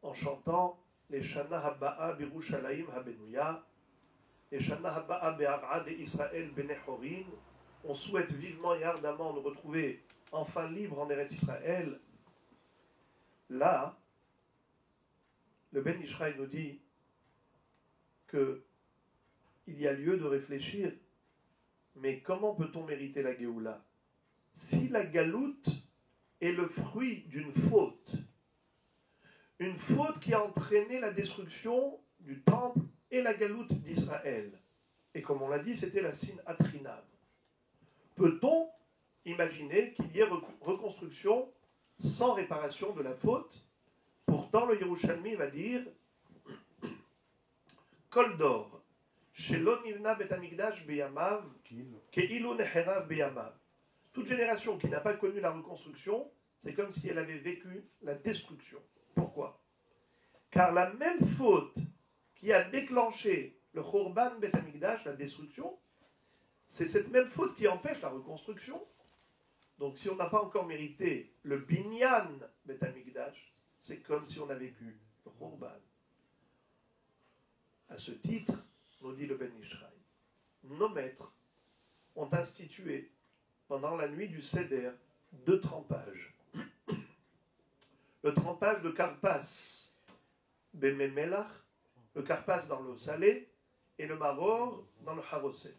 en chantant les Shana Habba'a Birushalayim Habenouya, les Shana Habba'a Be'ar'ad Israël Benehorin, on souhaite vivement et ardemment nous retrouver enfin libres en Eretz Israël. Là, le Ben Ishraï nous dit qu'il y a lieu de réfléchir, mais comment peut-on mériter la Géoula? Si la galoute est le fruit d'une faute, une faute qui a entraîné la destruction du temple et la galoute d'Israël. Et comme on l'a dit, c'était la Sin Atrinam. Peut-on imaginer qu'il y ait reconstruction sans réparation de la faute? Pourtant, le Yerushalmi va dire Kol dor, shelo nivna bet hamikdash beyamav, ke'ilu neherav beyamav. Toute génération qui n'a pas connu la reconstruction, c'est comme si elle avait vécu la destruction. Pourquoi? Car la même faute qui a déclenché le Khorban Bet Hamikdash, la destruction, c'est cette même faute qui empêche la reconstruction. Donc si on n'a pas encore mérité le Binyan Bet Hamikdash, c'est comme si on a vécu le Khorban. À ce titre, nous dit le Ben Ishraï, nos maîtres ont institué pendant la nuit du Seder 2 trempages. Le trempage de Karpas, Bememelach, le Karpas dans l'eau salée, et le Maror dans le Haroset.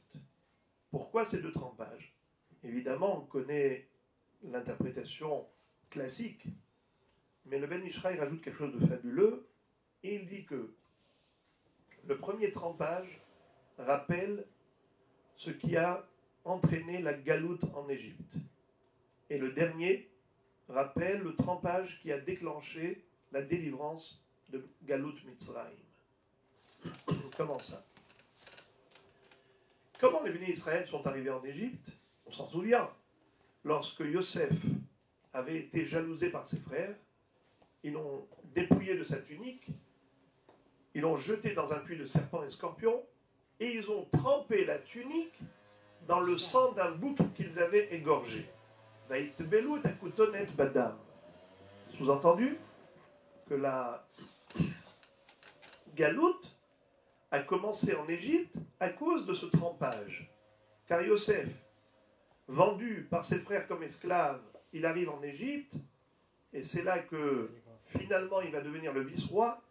Pourquoi ces 2 trempages? Évidemment, on connaît l'interprétation classique, mais le Ben Ishraï rajoute quelque chose de fabuleux, et il dit que le premier trempage rappelle ce qui a entraîné la galoute en Égypte. Et le dernier rappelle le trempage qui a déclenché la délivrance de Galout Mitzrayim. Comment ça? Comment les bénis Israël sont arrivés en Égypte? On s'en souvient. Lorsque Yosef avait été jalousé par ses frères, ils l'ont dépouillé de sa tunique, ils l'ont jeté dans un puits de serpents et scorpions, et ils ont trempé la tunique dans le sang d'un bouc qu'ils avaient égorgé. Vaïtbelou takutonet badam. Sous-entendu que la galoute a commencé en Égypte à cause de ce trempage. Car Yosef, vendu par ses frères comme esclave, il arrive en Égypte, et c'est là que finalement il va devenir le vice-roi.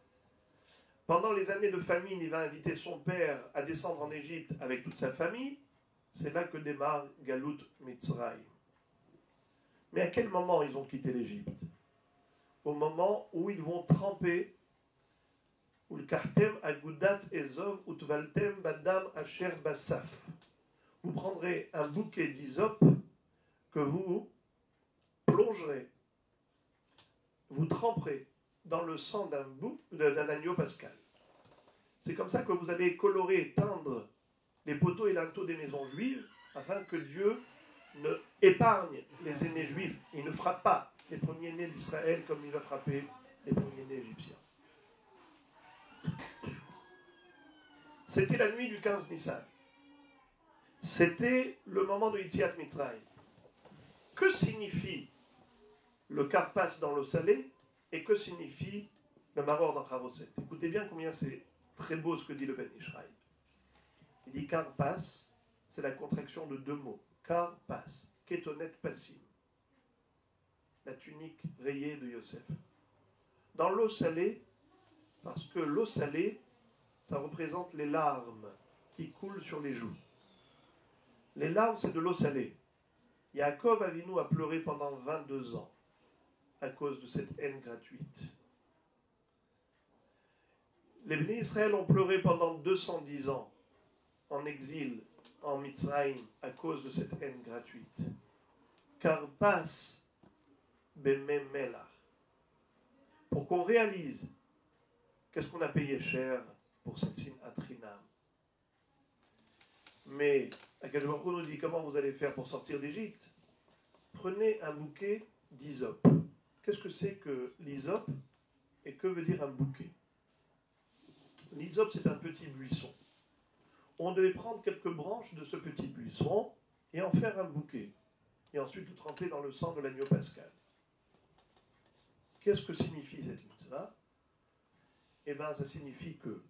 Pendant les années de famine, il va inviter son père à descendre en Égypte avec toute sa famille. C'est là que démarre Galout Mitzrayim. Mais à quel moment ils ont quitté l'Égypte? Au moment où ils vont tremper Ulkartem agudat ezov utvaltem badam asher basaf. Vous prendrez un bouquet d'hysope que vous plongerez, vous tremperez dans le sang d'un agneau pascal. C'est comme ça que vous allez colorer et teindre les poteaux et linteaux des maisons juives, afin que Dieu ne épargne les aînés juifs. Il ne frappe pas les premiers-nés d'Israël comme il a frappé les premiers-nés égyptiens. C'était la nuit du 15 Nissan. C'était le moment de Yetziat Mitzrayim. Que signifie le karpas dans l'eau salée et que signifie le maror dans Charoset? Écoutez bien combien c'est très beau ce que dit le Ben Ishraï. Il dit karpas, c'est la contraction de deux mots. Karpas, kétonet passim. La tunique rayée de Yosef. Dans l'eau salée, parce que l'eau salée, ça représente les larmes qui coulent sur les joues. Les larmes, c'est de l'eau salée. Yaakov Avinu a pleuré pendant 22 ans à cause de cette haine gratuite. Les Bénis Israël ont pleuré pendant 210 ans en exil en Mitzrayim à cause de cette haine gratuite. Karpas bemem melach. Pour qu'on réalise qu'est-ce qu'on a payé cher pour cette sinatrinam. Mais Akadosh Baruch Hu nous dit comment vous allez faire pour sortir d'Égypte. Prenez un bouquet d'hysope. Qu'est-ce que c'est que l'hysope et que veut dire un bouquet? L'hysope, c'est un petit buisson. On devait prendre quelques branches de ce petit buisson et en faire un bouquet. Et ensuite le tremper dans le sang de l'agneau pascal. Qu'est-ce que signifie cette mitzvah? Eh bien, ça signifie que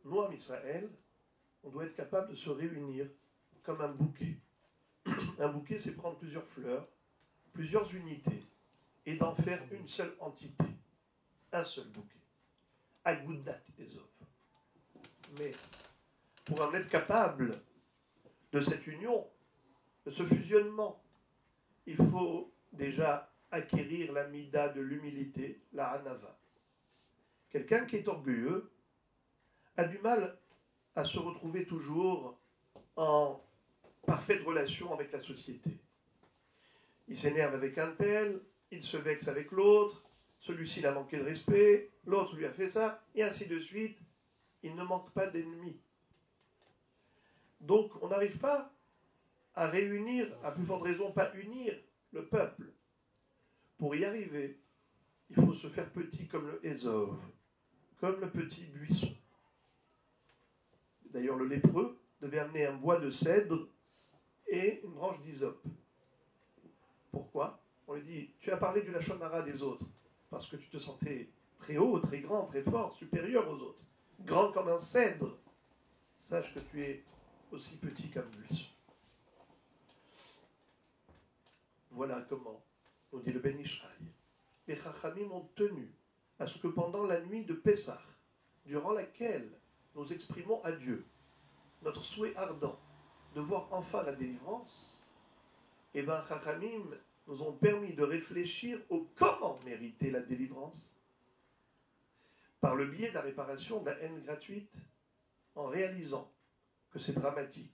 nous, en Israël, on doit être capable de se réunir comme un bouquet. Un bouquet, c'est prendre plusieurs fleurs, plusieurs unités, et d'en faire une seule entité, un seul bouquet. Agudat Ezov. Mais pour en être capable de cette union, de ce fusionnement, il faut déjà acquérir la mida de l'humilité, la hanava. Quelqu'un qui est orgueilleux a du mal à se retrouver toujours en parfaite relation avec la société. Il s'énerve avec un tel, il se vexe avec l'autre, celui-ci il a manqué de respect, l'autre lui a fait ça, et ainsi de suite. Il ne manque pas d'ennemis. Donc on n'arrive pas à réunir, à plus forte raison, pas unir le peuple. Pour y arriver, il faut se faire petit comme le Ézov, comme le petit buisson. D'ailleurs, le lépreux devait amener un bois de cèdre et une branche d'hysope. Pourquoi? On lui dit, tu as parlé du lachon hara des autres, parce que tu te sentais très haut, très grand, très fort, supérieur aux autres, grand comme un cèdre. Sache que tu es aussi petit qu'un buisson. Voilà comment, nous dit le Ben Ishraï, les Chachamim ont tenu à ce que pendant la nuit de Pessah, durant laquelle nous exprimons à Dieu notre souhait ardent de voir enfin la délivrance, et bien Chachamim nous ont permis de réfléchir au comment mériter la délivrance par le biais de la réparation de la haine gratuite, en réalisant que c'est dramatique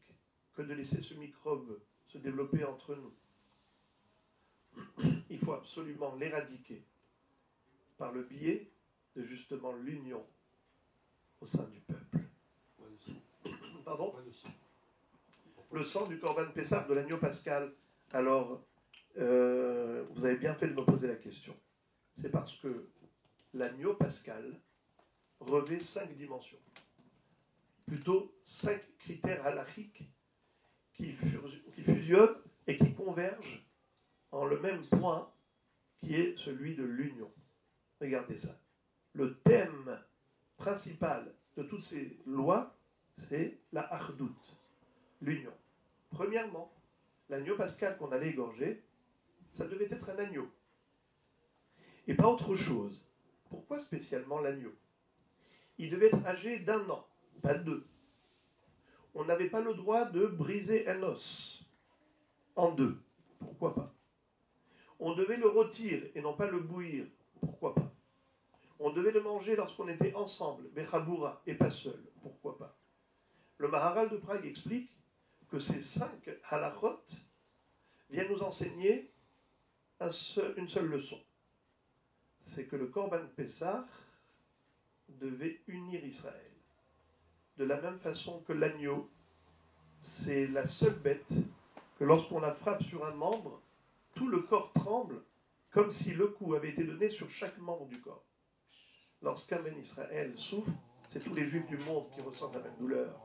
que de laisser ce microbe se développer entre nous. Il faut absolument l'éradiquer par le biais de justement l'union au sein du peuple. Pardon? Le sang du Corban Pessah, de l'agneau pascal. Alors, vous avez bien fait de me poser la question. C'est parce que l'agneau pascal revêt 5 dimensions. Plutôt 5 critères halachiques qui fusionnent et qui convergent en le même point qui est celui de l'union. Regardez ça. Le thème principal de toutes ces lois, c'est la achdout, l'union. Premièrement, l'agneau pascal qu'on allait égorger, ça devait être un agneau. Et pas autre chose. Pourquoi spécialement l'agneau? Il devait être âgé d'1 an, pas 2. On n'avait pas le droit de briser un os en 2. Pourquoi pas? On devait le rôtir et non pas le bouillir. Pourquoi pas? On devait le manger lorsqu'on était ensemble, Bechaboura, et pas seul. Pourquoi pas? Le Maharal de Prague explique que ces 5 halachot viennent nous enseigner une seule leçon. C'est que le Korban Pessah devait unir Israël. de la même façon que l'agneau, c'est la seule bête que lorsqu'on la frappe sur un membre, tout le corps tremble, comme si le coup avait été donné sur chaque membre du corps. Lorsqu'un Ben Israël souffre, c'est tous les Juifs du monde qui ressentent la même douleur.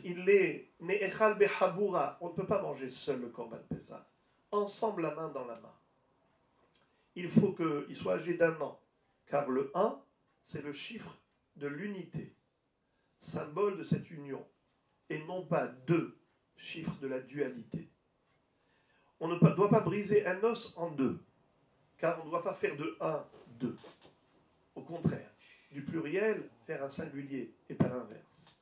Il est Ne'echal Behabura, on ne peut pas manger seul le Korban Pessah, ensemble la main dans la main. Il faut qu'il soit âgé d'1 an, car le 1, c'est le chiffre de l'unité, symbole de cette union, et non pas 2, chiffre de la dualité. On ne doit pas briser un os en 2, car on ne doit pas faire de 1, 2. Au contraire, du pluriel, faire un singulier, et pas l'inverse.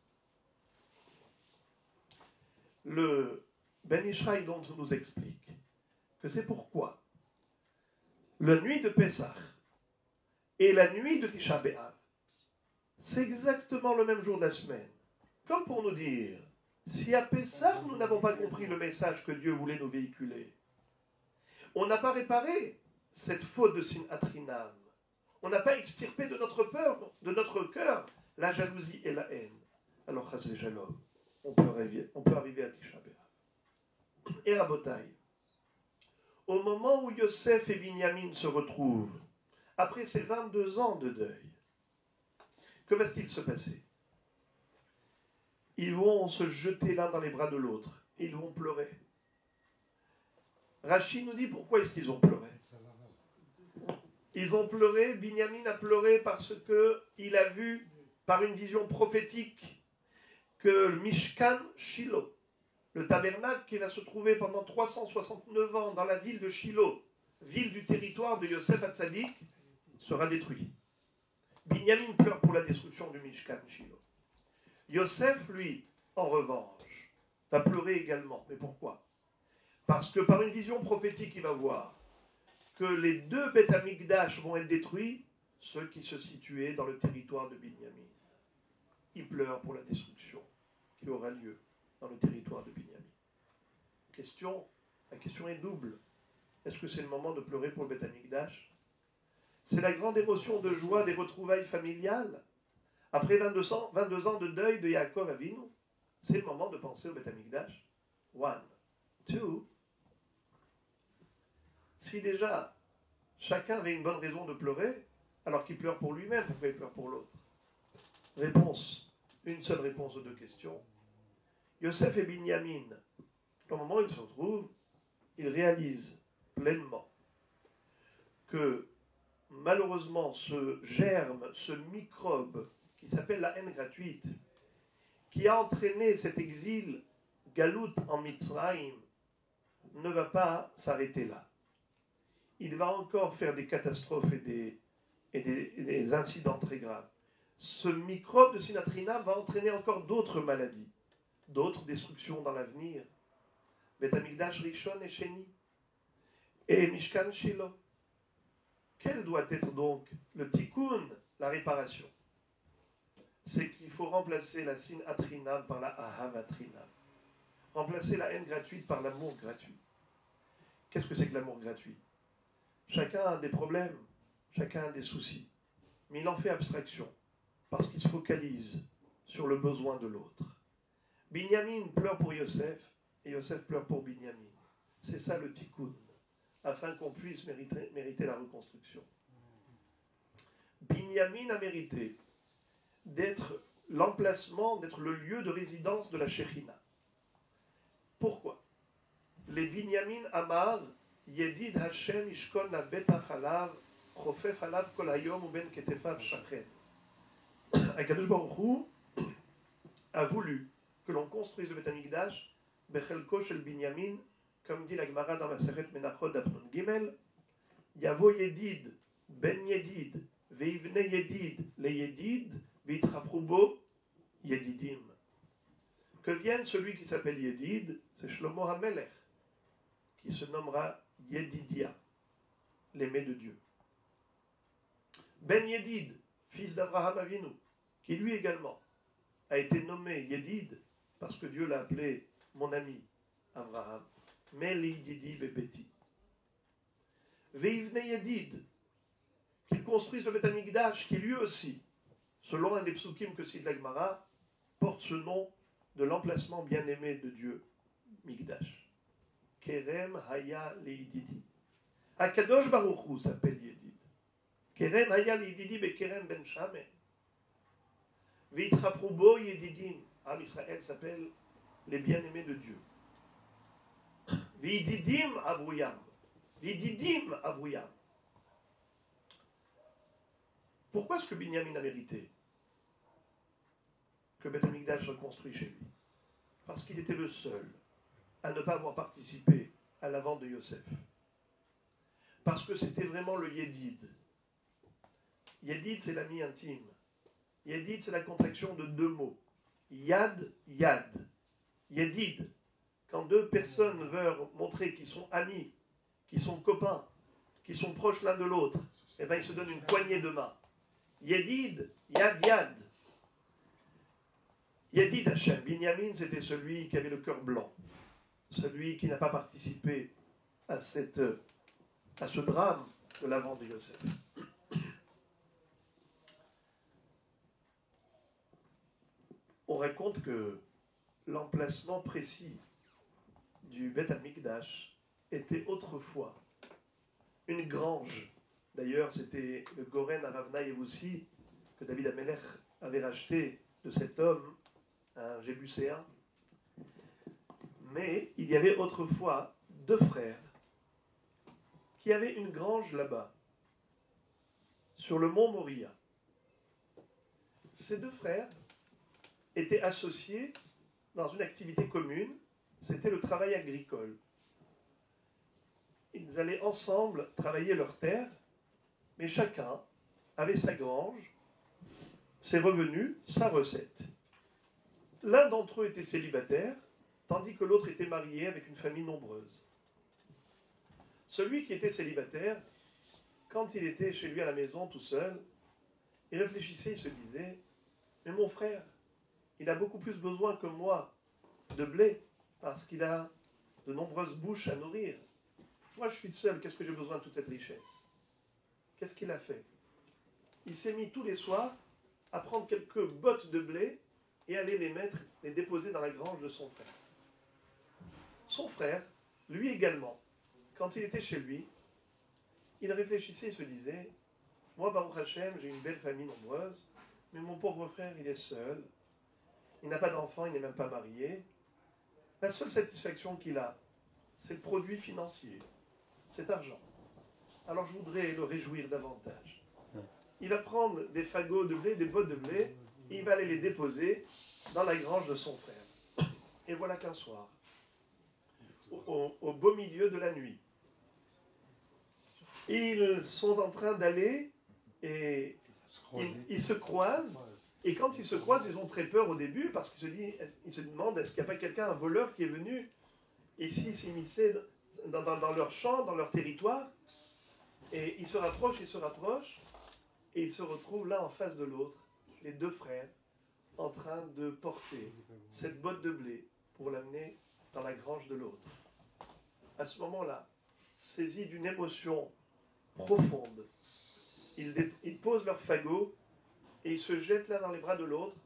Le Ben Ishraï donc nous explique que c'est pourquoi la nuit de Pessah et la nuit de Tisha B'Av, c'est exactement le même jour de la semaine. Comme pour nous dire, si à Pessah nous n'avons pas compris le message que Dieu voulait nous véhiculer, on n'a pas réparé cette faute de Sinatrinam, on n'a pas extirpé de notre peur, de notre cœur, la jalousie et la haine. Alors, Chas v'Shalom, on peut arriver à Tisha B'Av. Et Rabotai, au moment où Yosef et Binyamin se retrouvent, après ces 22 ans de deuil, que va-t-il se passer? Ils vont se jeter l'un dans les bras de l'autre, et ils vont pleurer. Rachid nous dit pourquoi est-ce qu'ils ont pleuré. Ils ont pleuré, Binyamin a pleuré parce qu'il a vu, par une vision prophétique, que le Mishkan Shiloh, le tabernacle qui va se trouver pendant 369 ans dans la ville de Shiloh, ville du territoire de Yosef Hatzadik, sera détruit. Binyamin pleure pour la destruction du Mishkan Shiloh. Yosef, lui, en revanche, va pleurer également. Mais pourquoi? Parce que par une vision prophétique, il va voir que les 2 Beth Amikdash vont être détruits, ceux qui se situaient dans le territoire de Binyamin. Il pleure pour la destruction qui aura lieu dans le territoire de Binyamin. La question est double. Est-ce que c'est le moment de pleurer pour le Beth Amikdash? C'est la grande émotion de joie des retrouvailles familiales. Après 22 ans de deuil de Yaakov Avinu, c'est le moment de penser au Beth Amikdash. 1, 2. Si déjà chacun avait une bonne raison de pleurer, alors qu'il pleure pour lui-même, pourquoi il pleure pour l'autre? Réponse, une seule réponse aux 2 questions. Yosef et Binyamin, au moment où ils se retrouvent, ils réalisent pleinement que malheureusement ce germe, ce microbe qui s'appelle la haine gratuite, qui a entraîné cet exil galout en Mitzrayim, ne va pas s'arrêter là. Il va encore faire des catastrophes et des incidents très graves. Ce microbe de Sinatrinam va entraîner encore d'autres maladies, d'autres destructions dans l'avenir. Beth Amikdash Rishon et Sheni, et Mishkan Shiloh. Quel doit être donc le tikkun, la réparation? C'est qu'il faut remplacer la Sinatrinam par la Ahavatrinam. Remplacer la haine gratuite par l'amour gratuit. Qu'est-ce que c'est que l'amour gratuit? Chacun a des problèmes, chacun a des soucis, mais il en fait abstraction, parce qu'il se focalise sur le besoin de l'autre. Binyamin pleure pour Yosef, et Yosef pleure pour Binyamin. C'est ça le tikkun, afin qu'on puisse mériter la reconstruction. Binyamin a mérité d'être l'emplacement, d'être le lieu de résidence de la Shekhinah. Pourquoi? Les Binyamin Amar, Yedid Hashem Ishkol na Betach Alav, Chofef Alav Kol Hayom Uben Ketefav Shachen. Akadosh Baruch Hu a voulu que l'on construise le Beth Amikdash Bechelko Shel Binyamin, comme dit la Gemara dans la Masechet Menachot Daf Nun Gimel, Yavo Yedid, Ben Yedid, Veivne Yedid, Le Yedid, Vitraprubo, Yedidim. Que vienne celui qui s'appelle Yedid, c'est Shlomo HaMelech, qui se nommera Yedidia, l'aimé de Dieu. Ben Yedid, fils d'Abraham Avinu, qui lui également a été nommé Yedid, parce que Dieu l'a appelé mon ami Abraham. Meli Yedidi Bebeti. Veivne Yedid, qu'il construise le Beth Amikdash, qui lui aussi, selon un des psukim que cite la Gemara, porte ce nom de l'emplacement bien-aimé de Dieu, Mikdash. Kerem Haya Leididi. Akadosh Baruch Hu s'appelle Yedid. Kerem Haya Leididi Bekerem Ben Shamen. Vitraprubo Yedidim. Am Israël s'appelle les bien-aimés de Dieu. Vididim Avrouyam. Vididim Avrouyam. Pourquoi est-ce que Binyamin a mérité que Beth Amikdash soit construit chez lui? Parce qu'il était le seul à ne pas avoir participé à la vente de Yosef. Parce que c'était vraiment le Yedid. Yedid, c'est l'ami intime. Yedid, c'est la contraction de deux mots. Yad, Yad. Yedid. Quand deux personnes veulent montrer qu'ils sont amis, qu'ils sont copains, qu'ils sont proches l'un de l'autre, eh bien, ils se donnent une poignée de main. Yedid, Yad, Yad. Yedid Hashem. Binyamin, c'était celui qui avait le cœur blanc. Celui qui n'a pas participé à ce drame de la vente de Yosef. On raconte que l'emplacement précis du Beth Amikdash était autrefois une grange. D'ailleurs, c'était le Goren Aravna Yevoussi que David Amelech avait racheté de cet homme, un Jébuséen. Mais il y avait autrefois deux frères qui avaient une grange là-bas, sur le mont Moria. Ces deux frères étaient associés dans une activité commune, c'était le travail agricole. Ils allaient ensemble travailler leurs terres, mais chacun avait sa grange, ses revenus, sa recette. L'un d'entre eux était célibataire, tandis que l'autre était marié avec une famille nombreuse. Celui qui était célibataire, quand il était chez lui à la maison tout seul, il réfléchissait, il se disait « Mais mon frère, il a beaucoup plus besoin que moi de blé, parce qu'il a de nombreuses bouches à nourrir. Moi, je suis seul, qu'est-ce que j'ai besoin de toute cette richesse ?» Qu'est-ce qu'il a fait? Il s'est mis tous les soirs à prendre quelques bottes de blé et aller les déposer dans la grange de son frère. Son frère, lui également, quand il était chez lui, il réfléchissait et se disait « Moi, Baruch Hashem, j'ai une belle famille nombreuse, mais mon pauvre frère, il est seul. Il n'a pas d'enfant, il n'est même pas marié. La seule satisfaction qu'il a, c'est le produit financier, cet argent. Alors je voudrais le réjouir davantage. Il va prendre des fagots de blé, des bottes de blé, et il va aller les déposer dans la grange de son frère. Et voilà qu'un soir, au beau milieu de la nuit, ils sont en train d'aller et ils se croisent. Et quand ils se croisent, ils ont très peur au début parce qu'ils se demandent est-ce qu'il n'y a pas quelqu'un, un voleur qui est venu ici s'immiscer dans leur champ, dans leur territoire. Et ils se rapprochent, et ils se retrouvent là en face de l'autre, les deux frères, en train de porter cette botte de blé pour l'amener dans la grange de l'autre. À ce moment-là, saisis d'une émotion profonde, ils posent leur fagot et ils se jettent l'un dans les bras de l'autre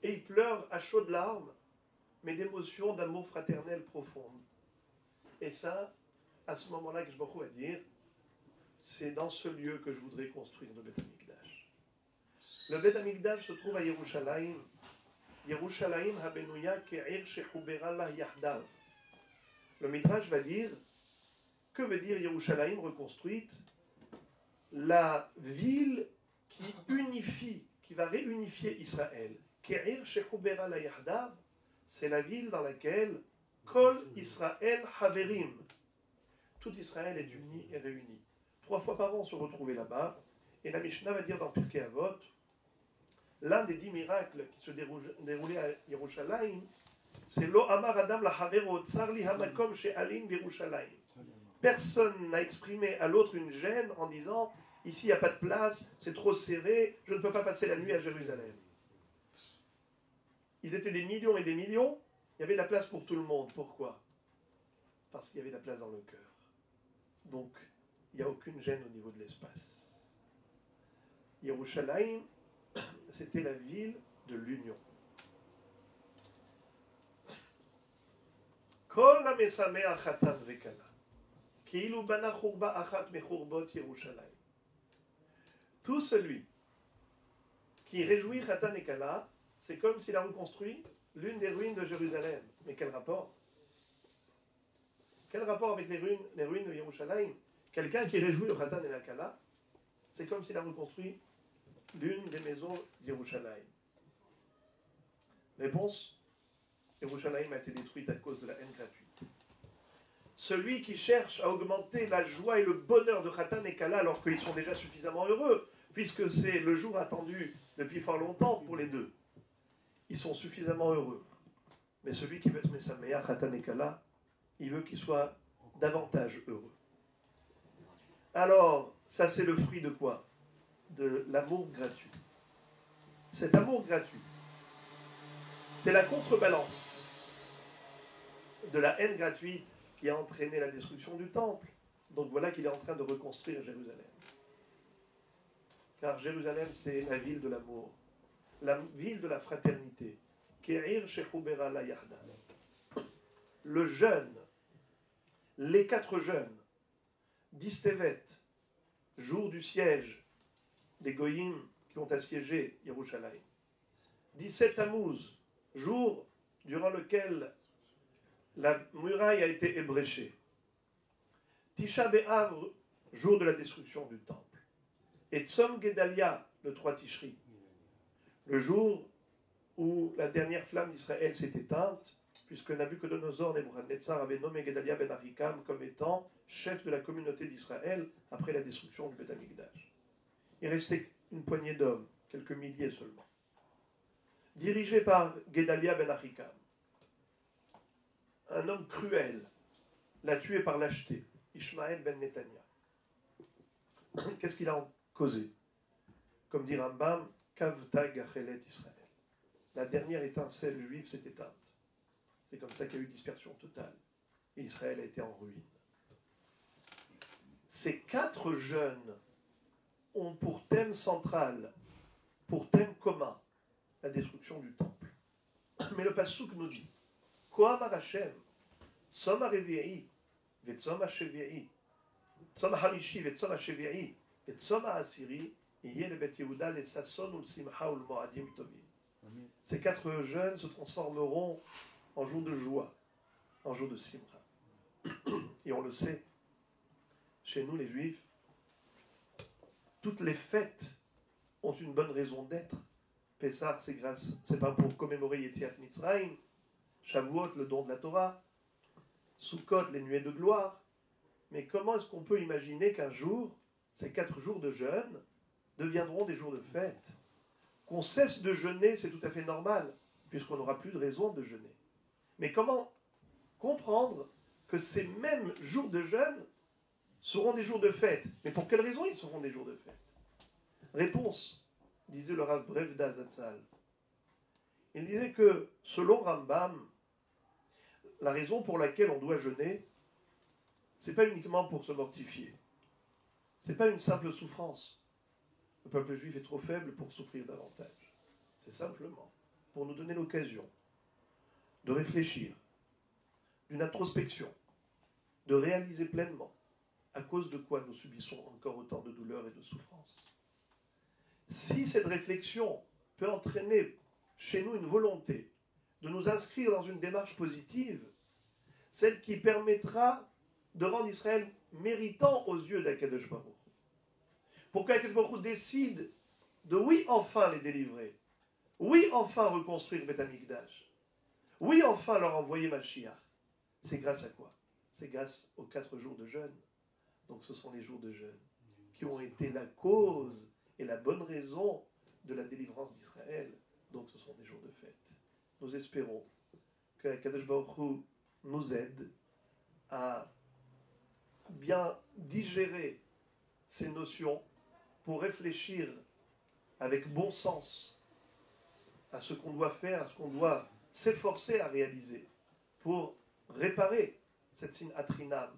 et ils pleurent à chaudes larmes, mais d'émotions d'amour fraternel profonde. Et ça, à ce moment-là que je me va dire, c'est dans ce lieu que je voudrais construire le Beth Amikdash. Le Beth Amikdash se trouve à Yerushalayim. Yerushalayim habenouya ke'ir shechubera la yahdav. Le Midrash va dire, que veut dire Yerushalayim reconstruite? La ville qui unifie, qui va réunifier Israël. Ke'ir shechubera la yahdav, c'est la ville dans laquelle Kol Israël haverim. Tout Israël est uni et réuni. 3 fois par an, on se retrouvait là-bas. Et la Mishnah va dire dans Pirkei Avot, l'un des 10 miracles qui se déroulaient à Yerushalayim, c'est Lo Amar Adam la Havero Tsar li hamakom she'alin b'Yerushalayim. Personne n'a exprimé à l'autre une gêne en disant ici il n'y a pas de place, c'est trop serré, je ne peux pas passer la nuit à Jérusalem. Ils étaient des millions et des millions, il y avait de la place pour tout le monde. Pourquoi? Parce qu'il y avait de la place dans le cœur. Donc, il n'y a aucune gêne au niveau de l'espace. Yerushalayim, c'était la ville de l'union. Kol hamesameach chatan vekala, ki'ilu bana churba achat mechourbot Yerushalayim. Tout celui qui réjouit Khatan et Kala, c'est comme s'il a reconstruit l'une des ruines de Jérusalem. Mais quel rapport? Quel rapport avec les ruines de Yerushalayim? Quelqu'un qui réjouit le Khatan et la Kala, c'est comme s'il a reconstruit l'une des maisons d'Yerushalayim. Réponse: Yerushalayim a été détruite à cause de la haine gratuite. Celui qui cherche à augmenter la joie et le bonheur de Khatan et Kala alors qu'ils sont déjà suffisamment heureux, puisque c'est le jour attendu depuis fort longtemps pour les deux. Ils sont suffisamment heureux. Mais celui qui veut se mettre sa meilleure Khatan et Kala, il veut qu'il soit davantage heureux. Alors, ça c'est le fruit de quoi? De l'amour gratuit. Cet amour gratuit, c'est la contrebalance de la haine gratuite qui a entraîné la destruction du temple. Donc voilà qu'il est en train de reconstruire Jérusalem. Car Jérusalem, c'est la ville de l'amour, la ville de la fraternité. Ke'ir shechubera la yardan. Le jeûne, les 4 jeûnes, d'Istevet, jour du siège des Goïm qui ont assiégé Yerushalayim. 17 Tammuz, jour durant lequel la muraille a été ébréchée. Tisha B'Av, jour de la destruction du temple. Et Tzom Gedalia, le 3 Tishri, le jour où la dernière flamme d'Israël s'est éteinte, puisque Nabuchodonosor Nebuchadnezzar avait nommé Gedalia ben Ahikam comme étant chef de la communauté d'Israël après la destruction du Beth Amikdash. Il restait une poignée d'hommes, quelques milliers seulement, dirigés par Gedalia ben Ahikam, un homme cruel, l'a tué par lâcheté, Ishmaël ben Netanya. Qu'est-ce qu'il a causé? Comme dit Rambam, Kavta Gachelet Israël. La dernière étincelle juive s'est éteinte. C'est comme ça qu'il y a eu dispersion totale. Et Israël a été en ruine. Ces 4 jeunes ont pour thème central, pour thème commun, la destruction du temple. Mais le Passouk nous dit, Koamar Hashem, Tzom HaRevi'i, Vetzom HaShevi'i, Tzom HaHamishi, Vetzom HaShevi'i, Vetzom HaAsiri, Yeh le Bet Yehuda, le Sasson, ou le Simcha, ou le Moadim Tovim. Ces 4 jeunes se transformeront en jour de joie, en jour de Simcha. Et on le sait, chez nous les Juifs, toutes les fêtes ont une bonne raison d'être. Pessah, c'est pas pour commémorer Yetziat Mitzrayim. Shavuot, le don de la Torah. Sukkot, les nuées de gloire. Mais comment est-ce qu'on peut imaginer qu'un jour, ces 4 jours de jeûne deviendront des jours de fête? Qu'on cesse de jeûner, c'est tout à fait normal, puisqu'on n'aura plus de raison de jeûner. Mais comment comprendre que ces mêmes jours de jeûne seront des jours de fête? Mais pour quelle raison ils seront des jours de fête? Réponse, disait le Rav Brevda Zatzal. Il disait que, selon Rambam, la raison pour laquelle on doit jeûner, c'est pas uniquement pour se mortifier. C'est pas une simple souffrance. Le peuple juif est trop faible pour souffrir davantage. C'est simplement pour nous donner l'occasion de réfléchir, d'une introspection, de réaliser pleinement à cause de quoi nous subissons encore autant de douleurs et de souffrances. Si cette réflexion peut entraîner chez nous une volonté de nous inscrire dans une démarche positive, celle qui permettra de rendre Israël méritant aux yeux d'Akadosh Baruch Hu, pour qu'Akadosh Baruch Hu décide de oui enfin les délivrer, oui enfin reconstruire Beth Amikdash, oui enfin leur envoyer Mashiach. C'est grâce à quoi? C'est grâce aux 4 jours de jeûne. Donc ce sont les jours de jeûne qui ont été la cause et la bonne raison de la délivrance d'Israël. Donc ce sont des jours de fête. Nous espérons que Kadosh Baruch Hu nous aide à bien digérer ces notions pour réfléchir avec bon sens à ce qu'on doit faire, à ce qu'on doit s'efforcer à réaliser pour réparer cette sinatrinam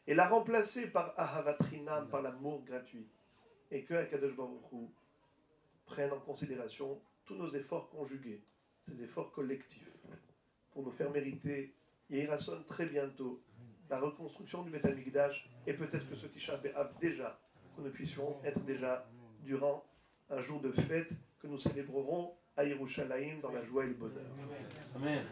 et la remplacer par ahavatrinam, par l'amour gratuit, et que Akadosh Baruch Hu prenne en considération tous nos efforts conjugués, ces efforts collectifs, pour nous faire mériter Yehirason très bientôt, la reconstruction du Beth Amikdash, et peut-être que ce Tisha B'Av déjà, que nous puissions être déjà durant un jour de fête que nous célébrerons à Yerushalayim dans la joie et le bonheur. Amen.